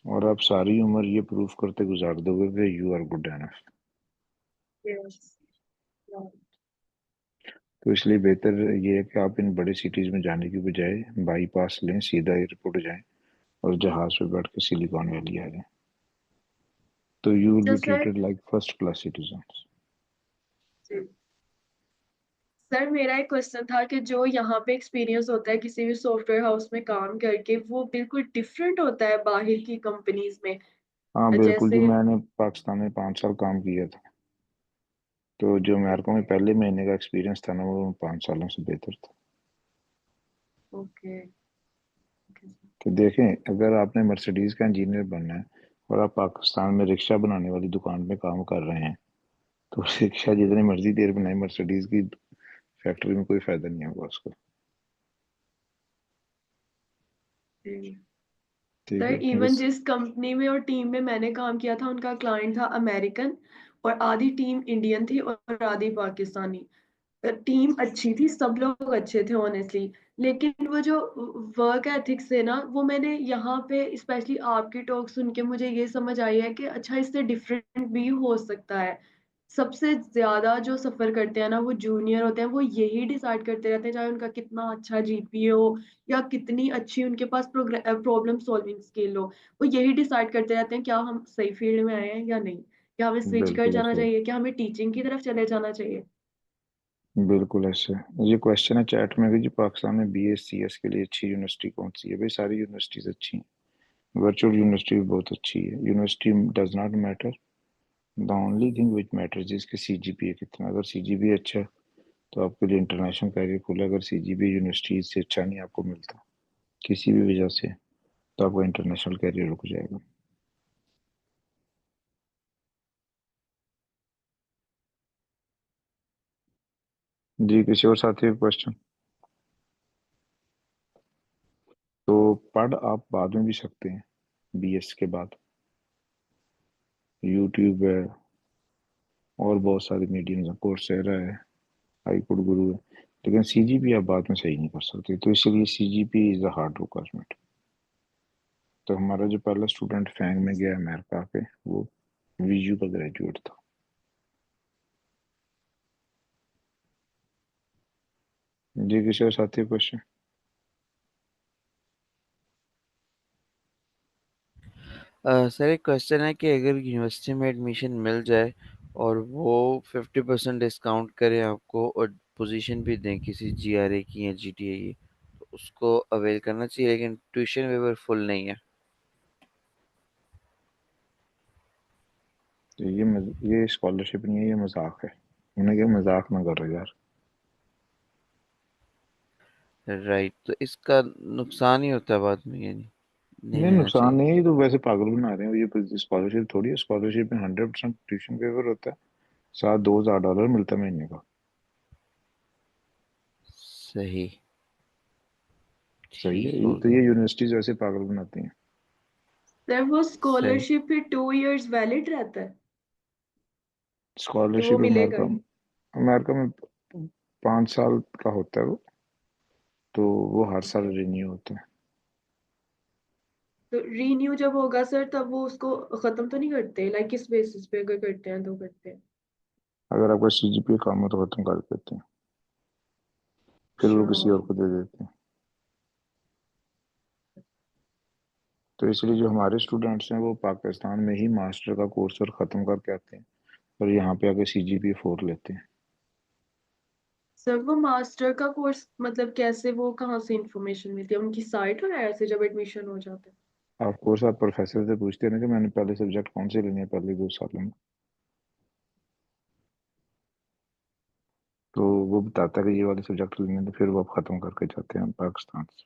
और आप सारी उम्र ये प्रूफ करते गुजार दोगे कि you are good enough. Yes. तो इसलिए बेहतर ये है कि आप इन बड़े सिटीज़ में जाने की बजाय बाईपास लें, सीधा एयरपोर्ट जाएं और जहाज पे बैठ के सिलिकॉन वैली आ जाएं, तो यू विल तो be sir, treated like first class citizens. Sir मेरा एक क्वेश्चन था कि जो यहाँ पे एक्सपीरियंस होता है किसी भी सॉफ्टवेयर हाउस में काम करके, वो बिल्कुल डिफरेंट होता है बाहर की कंपनीज में। हाँ बिल्कुल जी, जैसे मैंने पाकिस्तान में 5 साल काम किया था, तो जो अमेरिका में पहले महीने का एक्सपीरियंस था ना, वो 5 सालों से बेहतर था। ओके। तो देखें, अगर आपने मर्सिडीज का इंजीनियर बनना है और आप पाकिस्तान में रिक्शा बनाने वाली दुकान में काम कर रहे हैं, तो रिक्शा जितनी मर्जी देर बनाए, मर्सिडीज की फैक्ट्री में कोई फायदा नहीं होगा उसका। ठीक सर, है इवन बस। जिस कंपनी में और टीम में मैंने काम किया था, उनका क्लाइंट था अमेरिकन, और आधी टीम इंडियन थी और आधी पाकिस्तानी। टीम अच्छी थी, सब लोग अच्छे थे ऑनेस्टली, लेकिन वो जो वर्क एथिक्स है ना, वो मैंने यहाँ पे स्पेशली आपकी टॉक सुन के मुझे ये समझ आई है कि अच्छा, इससे डिफरेंट भी हो सकता है। सबसे ज्यादा जो सफर करते हैं ना, वो जूनियर होते हैं। वो यही डिसाइड करते रहते हैं, चाहे उनका कितना अच्छा जीपीए हो या कितनी अच्छी उनके पास प्रॉब्लम सॉल्विंग स्किल हो, वो यही डिसाइड करते रहते हैं क्या हम सही फील्ड में आए हैं या नहीं, क्या हमें स्विच कर बिल्कुल जाना ऐसे, चाहिए, क्या हमें टीचिंग की तरफ चले जाना चाहिए। बिल्कुल ऐसे। ये क्वेश्चन है चैट में कि जी पाकिस्तान में BScs के लिए अच्छी यूनिवर्सिटी कौन सी है? भाई सारी यूनिवर्सिटीज अच्छी हैं, वर्चुअल यूनिवर्सिटी भी बहुत अच्छी है। University does not matter, the only thing which matters is कि CGPA कितना। अगर CGPA अच्छा है तो आपके लिए इंटरनेशनल कैरियर खुला। अगर CGPA यूनिवर्सिटी से अच्छा नहीं आपको मिलता किसी भी वजह से, तो आपका इंटरनेशनल कैरियर रुक जाएगा। जी, किसी और साथी का क्वेश्चन? तो पढ़ आप बाद में भी सकते हैं, BS के बाद यूट्यूब है और बहुत सारे मीडियम है, कोर्सेरा है, हाईकोड गुरु है, लेकिन CGPA आप बाद में सही नहीं कर सकते, तो इसलिए CGPA is a hard requirement. तो हमारा जो पहला स्टूडेंट फैंग में गया अमेरिका पे, वो VU का ग्रेजुएट था। जी, किसी और साथी क्वेश्चन? सर एक क्वेश्चन है कि अगर यूनिवर्सिटी में एडमिशन मिल जाए और वो 50% डिस्काउंट करें आपको और पोजीशन भी दें किसी GRA की या GTA की, तो उसको अवेल करना चाहिए, लेकिन ट्यूशन वेवर फुल नहीं है। तो ये स्कॉलरशिप नहीं है, ये मजाक है। उन्हें क्या, मजाक ना करो यार। राइट, तो इसका नुकसान ही होता है बाद में, यानी नहीं नहीं, लेना नुकसान चाहिए। नहीं है, ये तो वैसे पागल बना रहे हैं। ये स्कॉलरशिप थोड़ी है, स्कॉलरशिप में 100% ट्यूशन पेपर होता है, साथ $2000 मिलता है महीने का। सही। सही है, ठीक ये हो तो गया। ये यूनिवर्सिटीज वैसे पागल बनाती हैं। सर, वो सही। स्कॉलरशिप फिर 2 इयर्स वैलिड रहता है कि वो स्कॉलरशिप मिलेगा अमेरिका ही? अमेरिका में 5 साल का होता है वो, तो वो हर साल Okay. रिन्यू होता है। तो रीन्यू जब होगा सर, तब वो उसको खत्म तो नहीं करते? लाइक किस बेसिस पे अगर करते हैं तो करते हैं? अगर आपका CGPA कम है तो खत्म कर देते हैं, फिर वो अच्छा। किसी और को दे देते हैं। तो इसलिए जो हमारे स्टूडेंट्स हैं वो पाकिस्तान में ही मास्टर का कोर्स और ख़त्म करके आते हैं और यहाँ पे आके CGPA 4 लेते हैं। सर, वो मास्टर का कोर्स मतलब कैसे, वो कहाँ से इंफॉर्मेशन मिलती है? उनकी साइट वगैरह से जब एडमिशन हो जाता है? ऑफ कोर्स आप प्रोफेसर से पूछते हैं ना कि मैंने पहले सब्जेक्ट कौन से लेने हैं पहले 2 सालों में, तो वो बताता है कि ये वाले सब्जेक्ट लेने हैं, तो फिर वो आप ख़त्म करके जाते हैं पाकिस्तान से।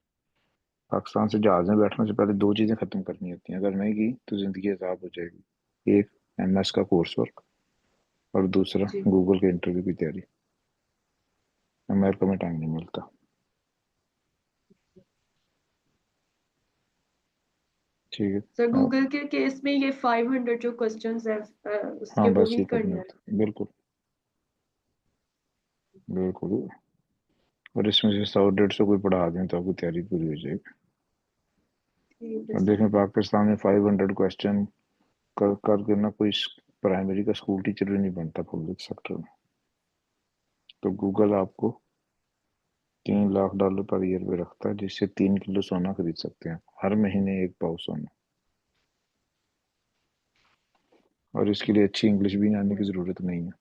पाकिस्तान से जहाज में बैठने से पहले 2 चीजें खत्म करनी होती हैं, अगर नहीं की तो जिंदगी अजाब हो जाएगी। एक MS का कोर्स वर्क और दूसरा जी गूगल के इंटरव्यू की तैयारी। अमेरिका में टाइम नहीं मिलता। ठीक है। सर, हाँ गूगल के केस में ये 500 जो क्वेश्चंस है उसके हाँ, बस वही ये करने करना है। होते हैं, बिल्कुल बिल्कुल। और इसमें से 100-150 कोई पढ़ा दें तो आपकी तैयारी पूरी हो जाएगी। ठीक है और सर। देखें पाकिस्तान में 500 क्वेश्चन करके ना कोई प्राइमरी का स्कूल टीचर भी नहीं बनता पब्लिक सेक्टर में। तो गूगल आपको $3 लाख पर ईयर पे रखता है, जिससे 3 किलो सोना खरीद सकते हैं, हर महीने 1 पाव सोना। और इसके लिए अच्छी इंग्लिश भी आने की जरूरत नहीं है,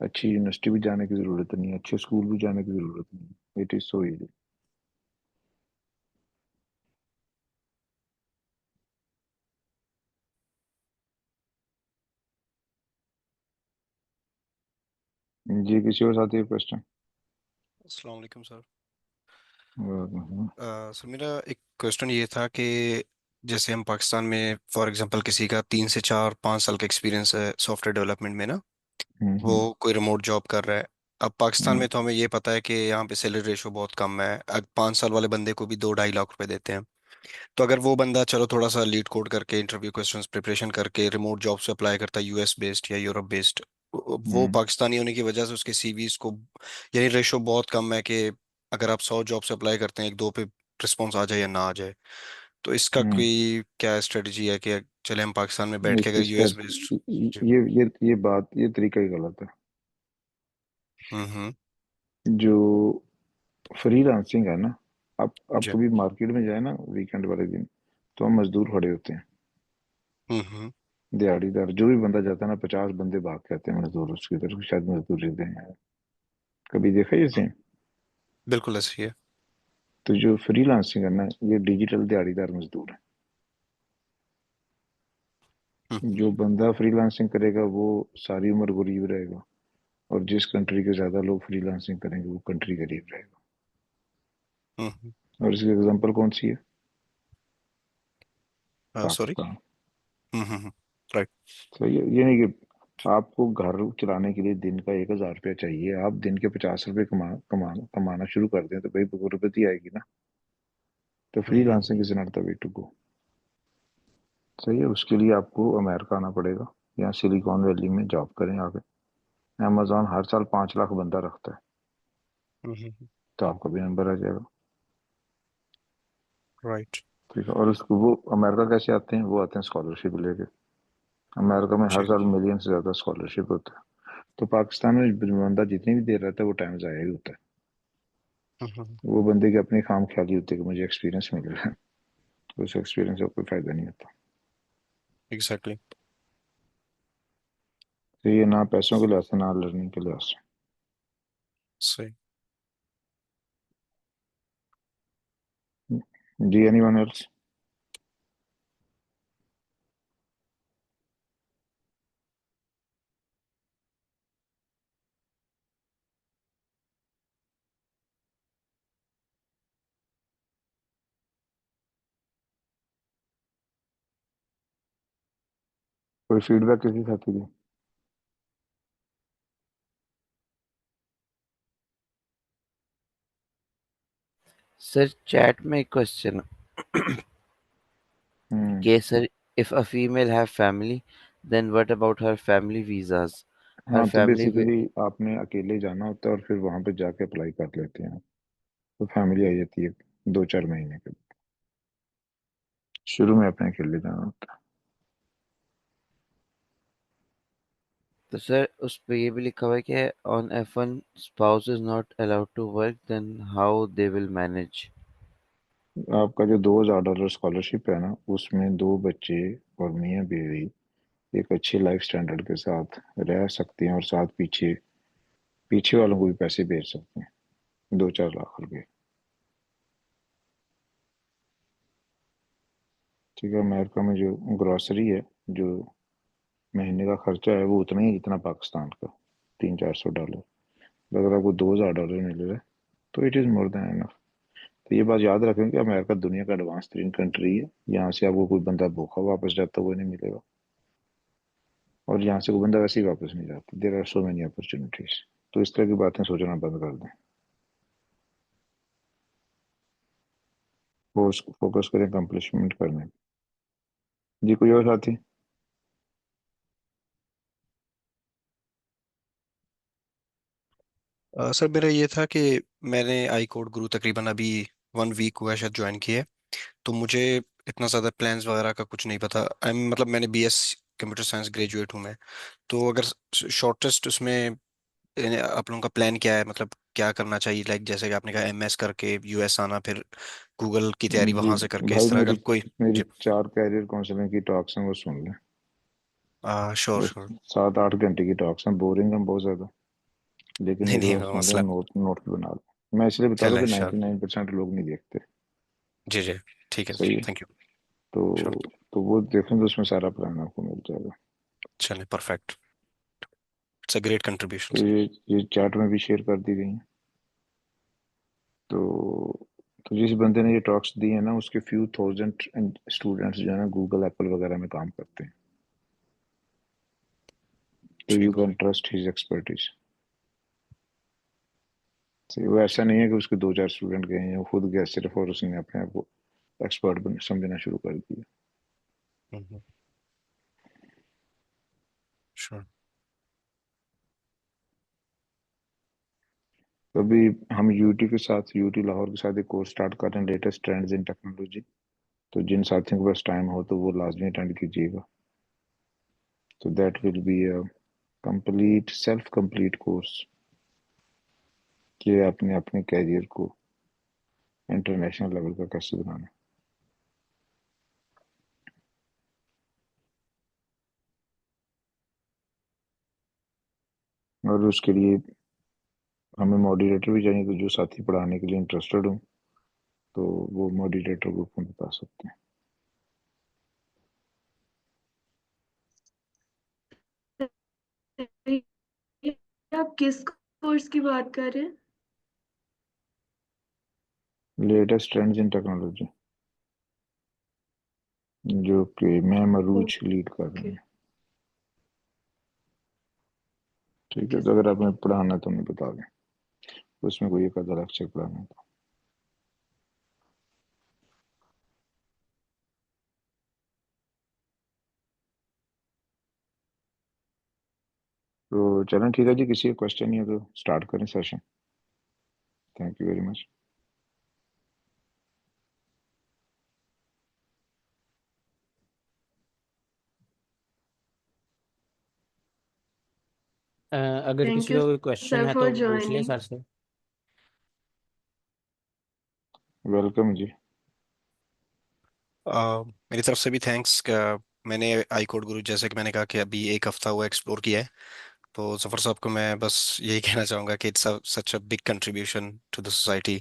अच्छी यूनिवर्सिटी भी जाने की जरूरत नहीं है, अच्छे स्कूल भी जाने की जरूरत नहीं है। It is so easy. जी, किसी और साथी का क्वेश्चन? अस्सलाम वालेकुम सर। हम्म सर मेरा एक क्वेश्चन ये था कि जैसे हम पाकिस्तान में फॉर एग्जांपल किसी का 3 से 4 5 साल का एक्सपीरियंस है सॉफ्टवेयर डेवलपमेंट में ना, वो हम्म कोई रिमोट जॉब कर रहा है। अब पाकिस्तान हम्म में तो हमें ये पता है कि यहाँ पे सैलरी रेशो बहुत कम है। अब 5 साल वाले बंदे को भी 2 ढाई लाख रुपए देते हैं। तो अगर वो बंदा चलो थोड़ा सा लीड कोड करके इंटरव्यू क्वेश्चंस प्रिपरेशन करके रिमोट जॉब से अप्लाई करता है, US बेस्ड या यूरोप बेस्ड, वो हम्म पाकिस्तानी होने की वजह से उसके सीवीज को यानी रेशो बहुत कम है कि अगर आप 100 जॉब से अप्लाई करते हैं 1 2 पे रिस्पॉन्स आ जाए या ना आ जाए। तो इसका हम्म। कोई क्या स्ट्रेटजी है कि चले हम पाकिस्तान में बैठ के इसकी अगर US बेस्ड। स्ट्रेट जी। ये तरीका ही गलत है। हम्म। जो फ्रीलांसिंग है ना, आप जी। कभी मार्केट में जाए ना वीकेंड वाले दिन, तो हम मजदूर खड़े होते हैं, हम्म। दिहाड़ीदार। जो भी बंदा जाता है ना, 50 बंदे भाग के आते हैं मजदूर उसकी तरफ, शायद मजदूरी दें। कभी देखा ये सीन? बिल्कुल ऐसे ही है। तो जो फ्रीलांसिंग है ना, ये डिजिटल दिहाड़ीदार मजदूर है। हम्म। जो बंदा फ्रीलांसिंग करेगा वो सारी उम्र गरीब रहेगा, और जिस कंट्री के ज्यादा लोग फ्रीलांसिंग करेंगे वो कंट्री गरीब रहेगा। हम्म। और इसकी एग्जांपल कौन सी है? सॉरी। पाकिस्तान। हम्म। राइट। तो ये नहीं कि आपको घर चलाने के लिए दिन का 1,000 रुपया चाहिए, आप दिन के 50 रुपये कमाना शुरू कर दें, तो भाई गुर्बत ही आएगी ना। तो हम्म। Freelancing is not the way to go. सही है, उसके लिए आपको अमेरिका आना पड़ेगा, या सिलिकॉन वैली में जॉब करें आगे। अमेजोन हर साल 5 लाख बंदा रखता है, तो आपका भी नंबर आ जाएगा। राइट। ठीक है। और उसको वो अमेरिका कैसे आते हैं? वो आते हैं स्कॉलरशिप लेके। अमेरिका में हर जी। साल मिलियन से ज्यादा स्कॉलरशिप होता है। तो पाकिस्तान में बंदा जितनी भी देर रहता है वो टाइम जाया ही होता है। वो बंदे की अपनी खाम ख्याली होती है कि मुझे एक्सपीरियंस मिल रहा है, तो उस एक्सपीरियंस का कोई फायदा नहीं होता। एग्जैक्टली। तो ये ना पैसों के लिहाज से, ना लर्निंग के लिहाज से। सही। जी, एनीवन एल्स? कोई फीडबैक किसी साथी की? सर चैट में एक क्वेश्चन हम्म कि sir, if a female have family, then what about her family visas? Her हाँ, तो family बेसिकली आपने अकेले जाना होता है और फिर वहां पे जाके अप्लाई कर लेते हैं। तो फैमिली आ जाती है 2-4 महीने के। शुरू में अपने अकेले जाना होता है। तो सर उस पे ये भी लिखा हुआ है कि on F1 spouse is not allowed to work, then how they will manage? आपका जो $2,000 स्कॉलरशिप है ना, उसमें 2 बच्चे और मियाँ बीवी एक अच्छे लाइफ स्टैंडर्ड के साथ रह सकते हैं, और साथ पीछे पीछे वालों को भी पैसे भेज सकते हैं, 2-4 लाख रुपए। ठीक है। अमेरिका में जो ग्रॉसरी है, जो महीने का खर्चा है, वो उतना ही जितना पाकिस्तान का, $300-400। अगर आपको $2,000 मिल रहा है तो it is more than enough. तो ये बात याद रखें कि अमेरिका दुनिया का एडवांस तरीन कंट्री है। यहाँ से आपको कोई बंदा भूखा वापस जाता हुआ नहीं मिलेगा, और यहाँ से कोई बंदा वैसे ही वापस नहीं जाता। There are so many opportunities. तो इस तरह की बातें सोचना बंद कर दें, फोकस करें अकम्पलिशमेंट करने पे। जी कोई और साथी? सर मेरा ये था कि मैंने आई कोड गुरु तकरीबन अभी 1 वीक हुआ है शायद ज्वाइन किया है। तो मुझे इतना ज़्यादा प्लान्स वगैरह का कुछ नहीं पता। मतलब मैंने बीएस कंप्यूटर साइंस ग्रेजुएट हूँ मैं। तो अगर शॉर्टेस्ट उसमें आप लोगों का प्लान क्या है, मतलब क्या करना चाहिए, लाइक जैसे कि आपने कहा एमएस करके यूएस आना, फिर गूगल की तैयारी जी वहां से करके, भाई, इस तरह मेरी अगर कोई। मेरी जी। 4 कैरियर काउंसलिंग की टॉक्स हैं, वो सुन लें। श्योर बस श्योर। 7-8 घंटे की टॉक्स हैं, बोरिंग हैं बहुत ज्यादा, लेकिन नहीं एक नहीं, बार सुन लें, मसला नोट पे बना लें। मैं इसलिए बता रहा चले हूँ कि श्योर। 99% लोग नहीं देखते। जी जी। ठीक है सही सर, है। Thank you. तो श्योर। तो वो देखें, तो उसमें सारा प्लान आपको मिल जाएगा। चले परफेक्ट। इट्स अ ग्रेट तो कंट्रीब्यूशन। ये चैट में भी शेयर कर दी गई है। तो तो जिस बंदे ने ये टॉक्स दी है ना, उसके फ्यू थाउजेंड स्टूडेंट्स जो है ना, गूगल एप्पल वगैरह में काम करते हैं। तो ठीक यू है। Can trust his expertise. वो ऐसा नहीं है कि उसके 2-4 स्टूडेंट गए हैं, वो खुद गया सिर्फ, और उसने अपने आप को एक्सपर्ट समझना शुरू कर दिया। श्योर। तो अभी हम यूटी के साथ, यूटी लाहौर के साथ एक कोर्स स्टार्ट कर रहे हैं, लेटेस्ट ट्रेंड्स इन टेक्नोलॉजी। तो जिन साथियों के पास टाइम हो तो वो लाजमी अटेंड कीजिएगा। तो that will be a complete self complete course कि आपने अपने कैरियर को इंटरनेशनल लेवल का कैसे बनाना है। और उसके लिए हमें मॉडरेटर भी चाहिए, तो जो साथी पढ़ाने के लिए इंटरेस्टेड हो तो वो मॉडरेटर ग्रुप में बता सकते हैं। ये आप किस कोर्स की बात कर रहे हैं? लेटेस्ट ट्रेंड्स इन टेक्नोलॉजी, जो कि मैं मरूज लीड कर रहे ओके, हैं। ठीक है, ओके तो सर। अगर आपने पढ़ाना है तो हमें बता दें, उसमें कोई एक आधा लेक्चर पढ़ाना है तो चलें। ठीक है जी, किसी का क्वेश्चन नहीं है तो स्टार्ट करें session. Thank you very much. अगर थैंक किसी यू का कोई क्वेश्चन सर है फॉर तो पूछ लें ज्वाइनिंग। सर से। वेलकम जी। मेरी तरफ से भी थैंक्स। मैंने आई कोड गुरु, जैसे कि मैंने कहा कि अभी 1 हफ्ता हुआ एक्सप्लोर किया है। तो जफर साहब को मैं बस यही कहना चाहूंगा कि it's such a big contribution to the society.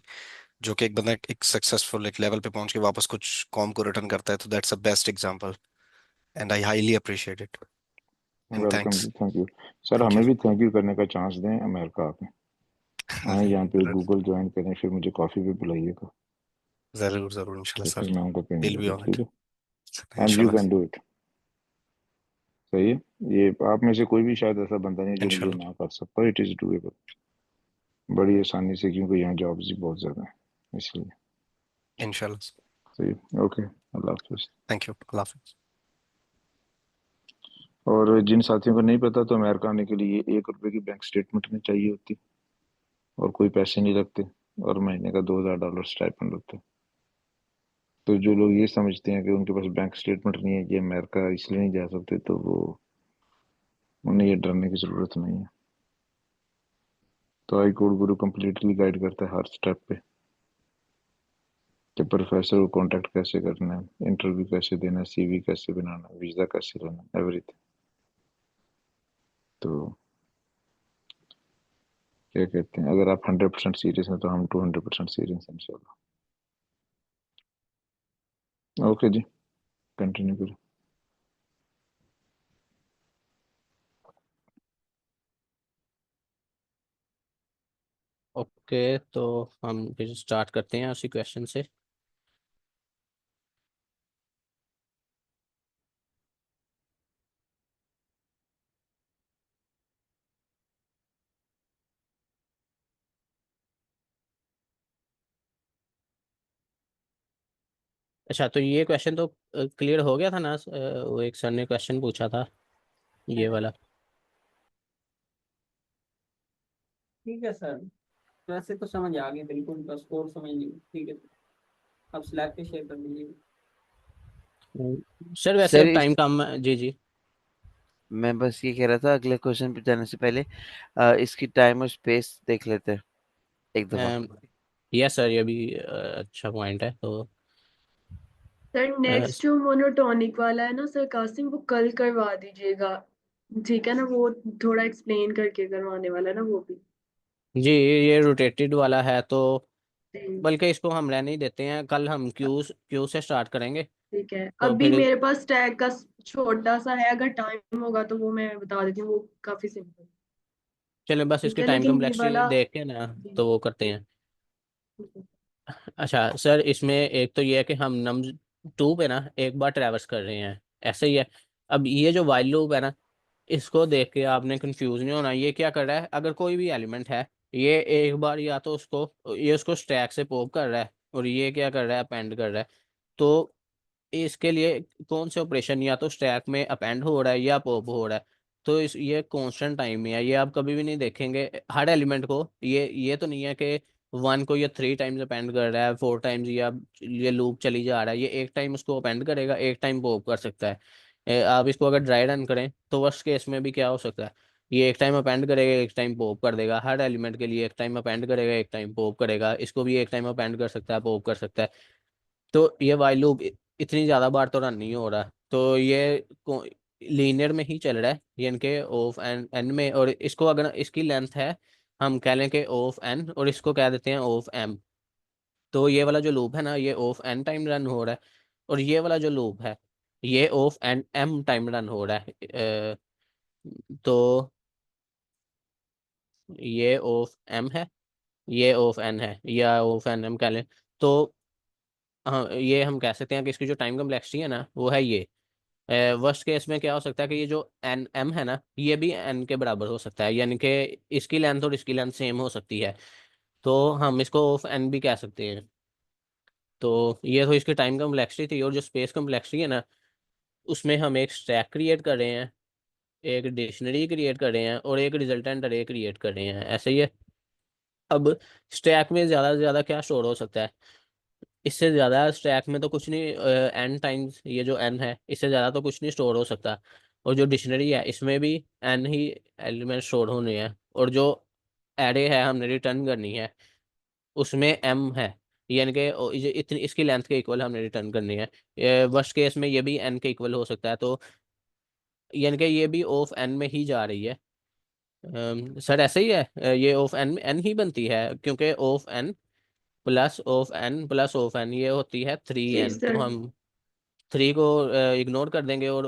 जो कि एक बंदा एक सक्सेसफुल एक लेवल पे पहुंच के वापस कुछ कॉम को रिटर्न करता है, तो that's a best example and I highly appreciate it and welcome thanks. जी, thank you. Sir thank you. हमें भी थैंक यू करने का चांस दें, अमेरिका आके आए यहाँ पे गूगल ज्वाइन करें, फिर मुझे कॉफ़ी पे बुलाइएगा, जरूर जरूर इंशाल्लाह तो फिर सर। मैं उनको पे विल बी मिलूंगा। ऑन ठीक इट। है, एंड यू कैन इंशाल्लाह। Do it. सही है। ये आप में से कोई भी शायद ऐसा बंदा नहीं जो मुझे इंशाल्लाह। ना कर सकता। इट इज़ डूएबल बड़ी आसानी से, क्योंकि यहाँ जॉब्स ही बहुत ज़्यादा है इसलिए। इंशाल्लाह। सही है, ओके, अल्लाह हाफिज़। थैंक यू, अल्लाह हाफिज। और जिन साथियों को नहीं पता, तो अमेरिका आने के लिए 1 रुपए की बैंक स्टेटमेंट नहीं चाहिए होती, और कोई पैसे नहीं लगते, और महीने का $2000 स्टाइपेंड होता है। तो जो लोग ये समझते हैं कि उनके पास बैंक स्टेटमेंट नहीं है, कि अमेरिका इसलिए नहीं जा सकते, तो वो उन्हें ये डरने की ज़रूरत नहीं है। तो आई कोड गुरु कम्प्लीटली गाइड करता है हर स्टेप पे, कि प्रोफेसर को कांटेक्ट कैसे करना है, इंटरव्यू कैसे देना है, सीवी कैसे बनाना है, वीज़ा कैसे लेना है, एवरीथिंग। तो क्या कहते हैं, अगर आप 100% सीरियस हैं तो हम 200% सीरियस हैं इंशाल्लाह। ओके जी, कंटिन्यू करें। ओके, तो हम फिर स्टार्ट करते हैं उसी क्वेश्चन से। अच्छा, तो ये क्वेश्चन तो क्लियर हो गया था ना, वो एक सर ने क्वेश्चन पूछा था ये वाला। ठीक है सर, वैसे तो समझ आ गई बिल्कुल, बस और समझ नहीं। ठीक है, अब स्लैब पे शेयर कर दीजिए। सर वैसे सर अब टाइम कम है। जी जी। मैं बस ये कह रहा था, अगले क्वेश्चन पे जाने से पहले इसकी टाइम और स्पेस देख लेते हैं एक दफा। यस सर, ये भी अच्छा पॉइंट है। तो सर नेक्स्ट जो मोनोटोनिक वाला है ना सर कास्टिंग, वो कल करवा दीजिएगा, ठीक है ना? वो थोड़ा एक्सप्लेन करके करवाने वाला है ना वो भी। जी, ये रोटेटेड वाला है, तो जी, बल्कि इसको हम रहने ही देते हैं, कल हम क्यू से स्टार्ट करेंगे। ठीक है। तो अभी फिर मेरे पास टैग का छोटा सा है, अगर टाइम होगा तो वो मैं बता देती हूँ, वो काफी सिंपल। चलें, बस ठीक इसकी है, टाइम लेकिन ये कम्प्लेक्सिटी वाला देख के ना जी, तो वो करते हैं। ठीक है। अच्छा सर, इसमें एक तो ये है कि हम नंबर 2 पे ना एक बार ट्रैवर्स कर रहे हैं, ऐसे ही है। अब ये जो वाइल लूप है ना, इसको देख के आपने कंफ्यूज नहीं होना। ये क्या कर रहा है, अगर कोई भी एलिमेंट है, ये एक बार या तो उसको स्टैक से पॉप कर रहा है, और ये क्या कर रहा है, अपेंड कर रहा है। तो इसके लिए कौन से ऑपरेशन या तो स्टैक में अपेंड हो रहा है या पॉप हो रहा है। तो ये कांस्टेंट टाइम में है, ये आप कभी भी नहीं देखेंगे हर एलिमेंट को। ये तो नहीं है कि 1 को ये 3 टाइम्स अपेंड कर रहा है, 4 टाइम्स, या ये लूप चली जा रहा है। ये एक टाइम उसको अपेंड करेगा, एक टाइम पॉप कर सकता है। आप इसको अगर ड्राई रन करें तो वर्स्ट केस में भी क्या हो सकता है, ये एक टाइम अपेंड करेगा, एक टाइम पॉप कर देगा। हर एलिमेंट के लिए एक टाइम अपेंड करेगा, एक टाइम पॉप करेगा। इसको भी एक टाइम अपेंड कर सकता है, पॉप कर सकता है। तो ये वाइल लूप इतनी ज्यादा बार तो रन नहीं हो रहा, तो ये लीनियर में ही चल रहा है, यानी कि ऑफ एन एन में। और इसको अगर इसकी लेंथ है, हम कह लें कि ऑफ एन, और इसको कह देते हैं ऑफ एम। तो ये वाला जो लूप है ना, ये ऑफ एन टाइम रन हो रहा है, और ये वाला जो लूप है, ये of n m time run हो रहा है। तो ये ऑफ एम है, ये ऑफ एन है, या ऑफ एन एम कह लें। तो हाँ, ये हम कह सकते हैं कि इसकी जो टाइम कम्प्लेक्सिटी है ना, वो है ये। वर्स्ट केस में क्या हो सकता है कि ये जो एन एम है ना, ये भी एन के बराबर हो सकता है, यानी कि इसकी लेंथ और इसकी लेंथ सेम हो सकती है। तो हम इसको ऑफ एन भी कह सकते हैं। तो ये तो इसकी टाइम कम्प्लेक्सिटी थी। और जो स्पेस कम्प्लेक्सिटी है ना, उसमें हम एक स्टैक क्रिएट कर रहे हैं, एक डिक्शनरी क्रिएट कर रहे हैं, और एक रिजल्टेंट अरे क्रिएट कर रहे हैं, ऐसे ही है। अब स्टैक में ज़्यादा से ज़्यादा क्या स्टोर हो सकता है, इससे ज़्यादा स्टैक में तो कुछ नहीं। एन टाइम्स ये जो एन है, इससे ज़्यादा तो कुछ नहीं स्टोर हो सकता। और जो डिक्शनरी है, इसमें भी एन ही एलिमेंट स्टोर होने हैं। और जो एरे है हमने रिटर्न करनी है, उसमें एम है, यानी कि ये इतनी इसकी लेंथ के इक्वल हमने रिटर्न करनी है। वर्स्ट केस में ये भी एन के इक्वल हो सकता है। तो यानी कि ये भी ऑफ एन में ही जा रही है। सर ऐसे ही है। ये ऑफ एन एन ही बनती है, क्योंकि of n plus of n plus of n ये होती है 3n। तो सर हम 3 को इग्नोर कर देंगे, और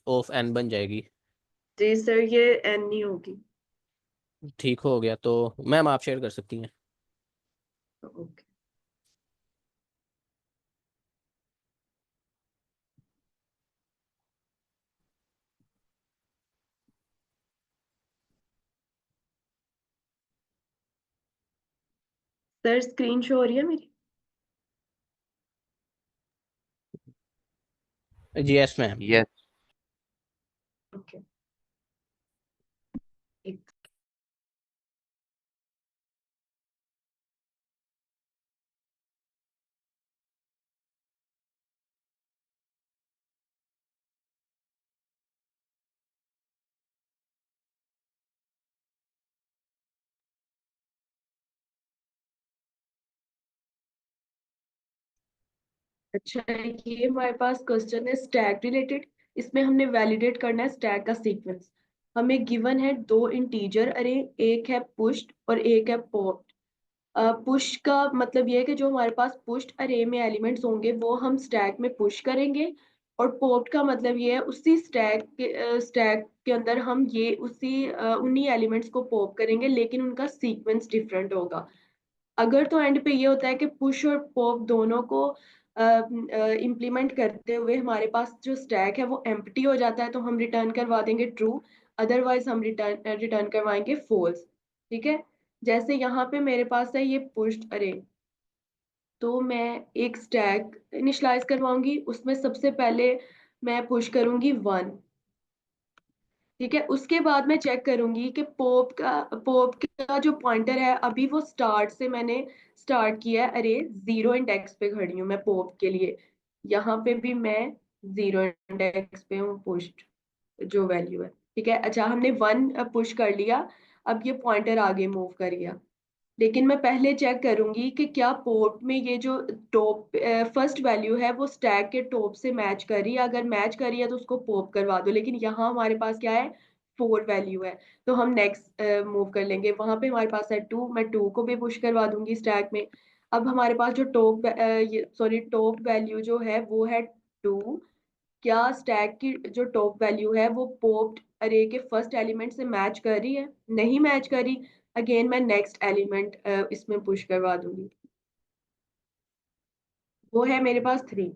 ऑफ एन बन जाएगी। जी सर, ये एन नहीं होगी। ठीक हो गया, तो मैम आप शेयर कर सकती हैं। ओके सर, स्क्रीन शो हो रही है मेरी? जी यस मैम। यस। ओके। अच्छा, ये हमारे पास क्वेश्चन है स्टैक रिलेटेड। इसमें हमने वैलिडेट करना है स्टैक का सीक्वेंस। हमें गिवन है दो इंटीजर अरे, एक है पुश्ड और एक है पॉप्ड। पुश का मतलब ये है कि जो हमारे पास पुश्ड अरे में एलिमेंट्स होंगे वो हम स्टैक में पुश करेंगे, और पोप्ड का मतलब ये है उसी स्टैक के अंदर हम ये उन्हीं एलिमेंट्स को पॉप करेंगे, लेकिन उनका सीक्वेंस डिफरेंट होगा। अगर तो एंड पे ये होता है कि पुश और पॉप दोनों को इम्प्लीमेंट करते हुए हमारे पास जो स्टैक है वो एम्प्टी हो जाता है, तो हम रिटर्न करवा देंगे ट्रू, अदरवाइज हम रिटर्न करवाएंगे फॉल्स। ठीक है, जैसे यहाँ पे मेरे पास है ये पुश्ड अरे, तो मैं एक स्टैक इनिशलाइज करवाऊंगी, उसमें सबसे पहले मैं पुश करूंगी 1। ठीक है, उसके बाद मैं चेक करूंगी कि पोप का जो पॉइंटर है अभी वो मैंने स्टार्ट किया है, अरे 0 इंडेक्स पे खड़ी हूँ मैं पोप के लिए, यहाँ पे भी मैं 0 इंडेक्स पे हूँ पुश्ड जो वैल्यू है। ठीक है, अच्छा हमने 1 पुश कर लिया, अब ये पॉइंटर आगे मूव कर गया, लेकिन मैं पहले चेक करूंगी कि क्या पोर्ट में ये जो टॉप फर्स्ट वैल्यू है वो स्टैक के टॉप से मैच कर रही है, अगर मैच कर रही है तो उसको पॉप करवा दो। लेकिन यहाँ हमारे पास क्या है, 4 वैल्यू है, तो हम नेक्स्ट मूव कर लेंगे। वहां पे हमारे पास है 2, मैं 2 को भी पुश करवा दूंगी स्टैक में। अब हमारे पास जो टॉप वैल्यू जो है वो है 2, क्या स्टैक की जो टॉप वैल्यू है वो पोप्ड अरे के फर्स्ट एलिमेंट से मैच कर रही है, नहीं मैच कर रही, अगेन मैं नेक्स्ट एलिमेंट इसमें पुश करवा दूंगी, वो है मेरे पास 3।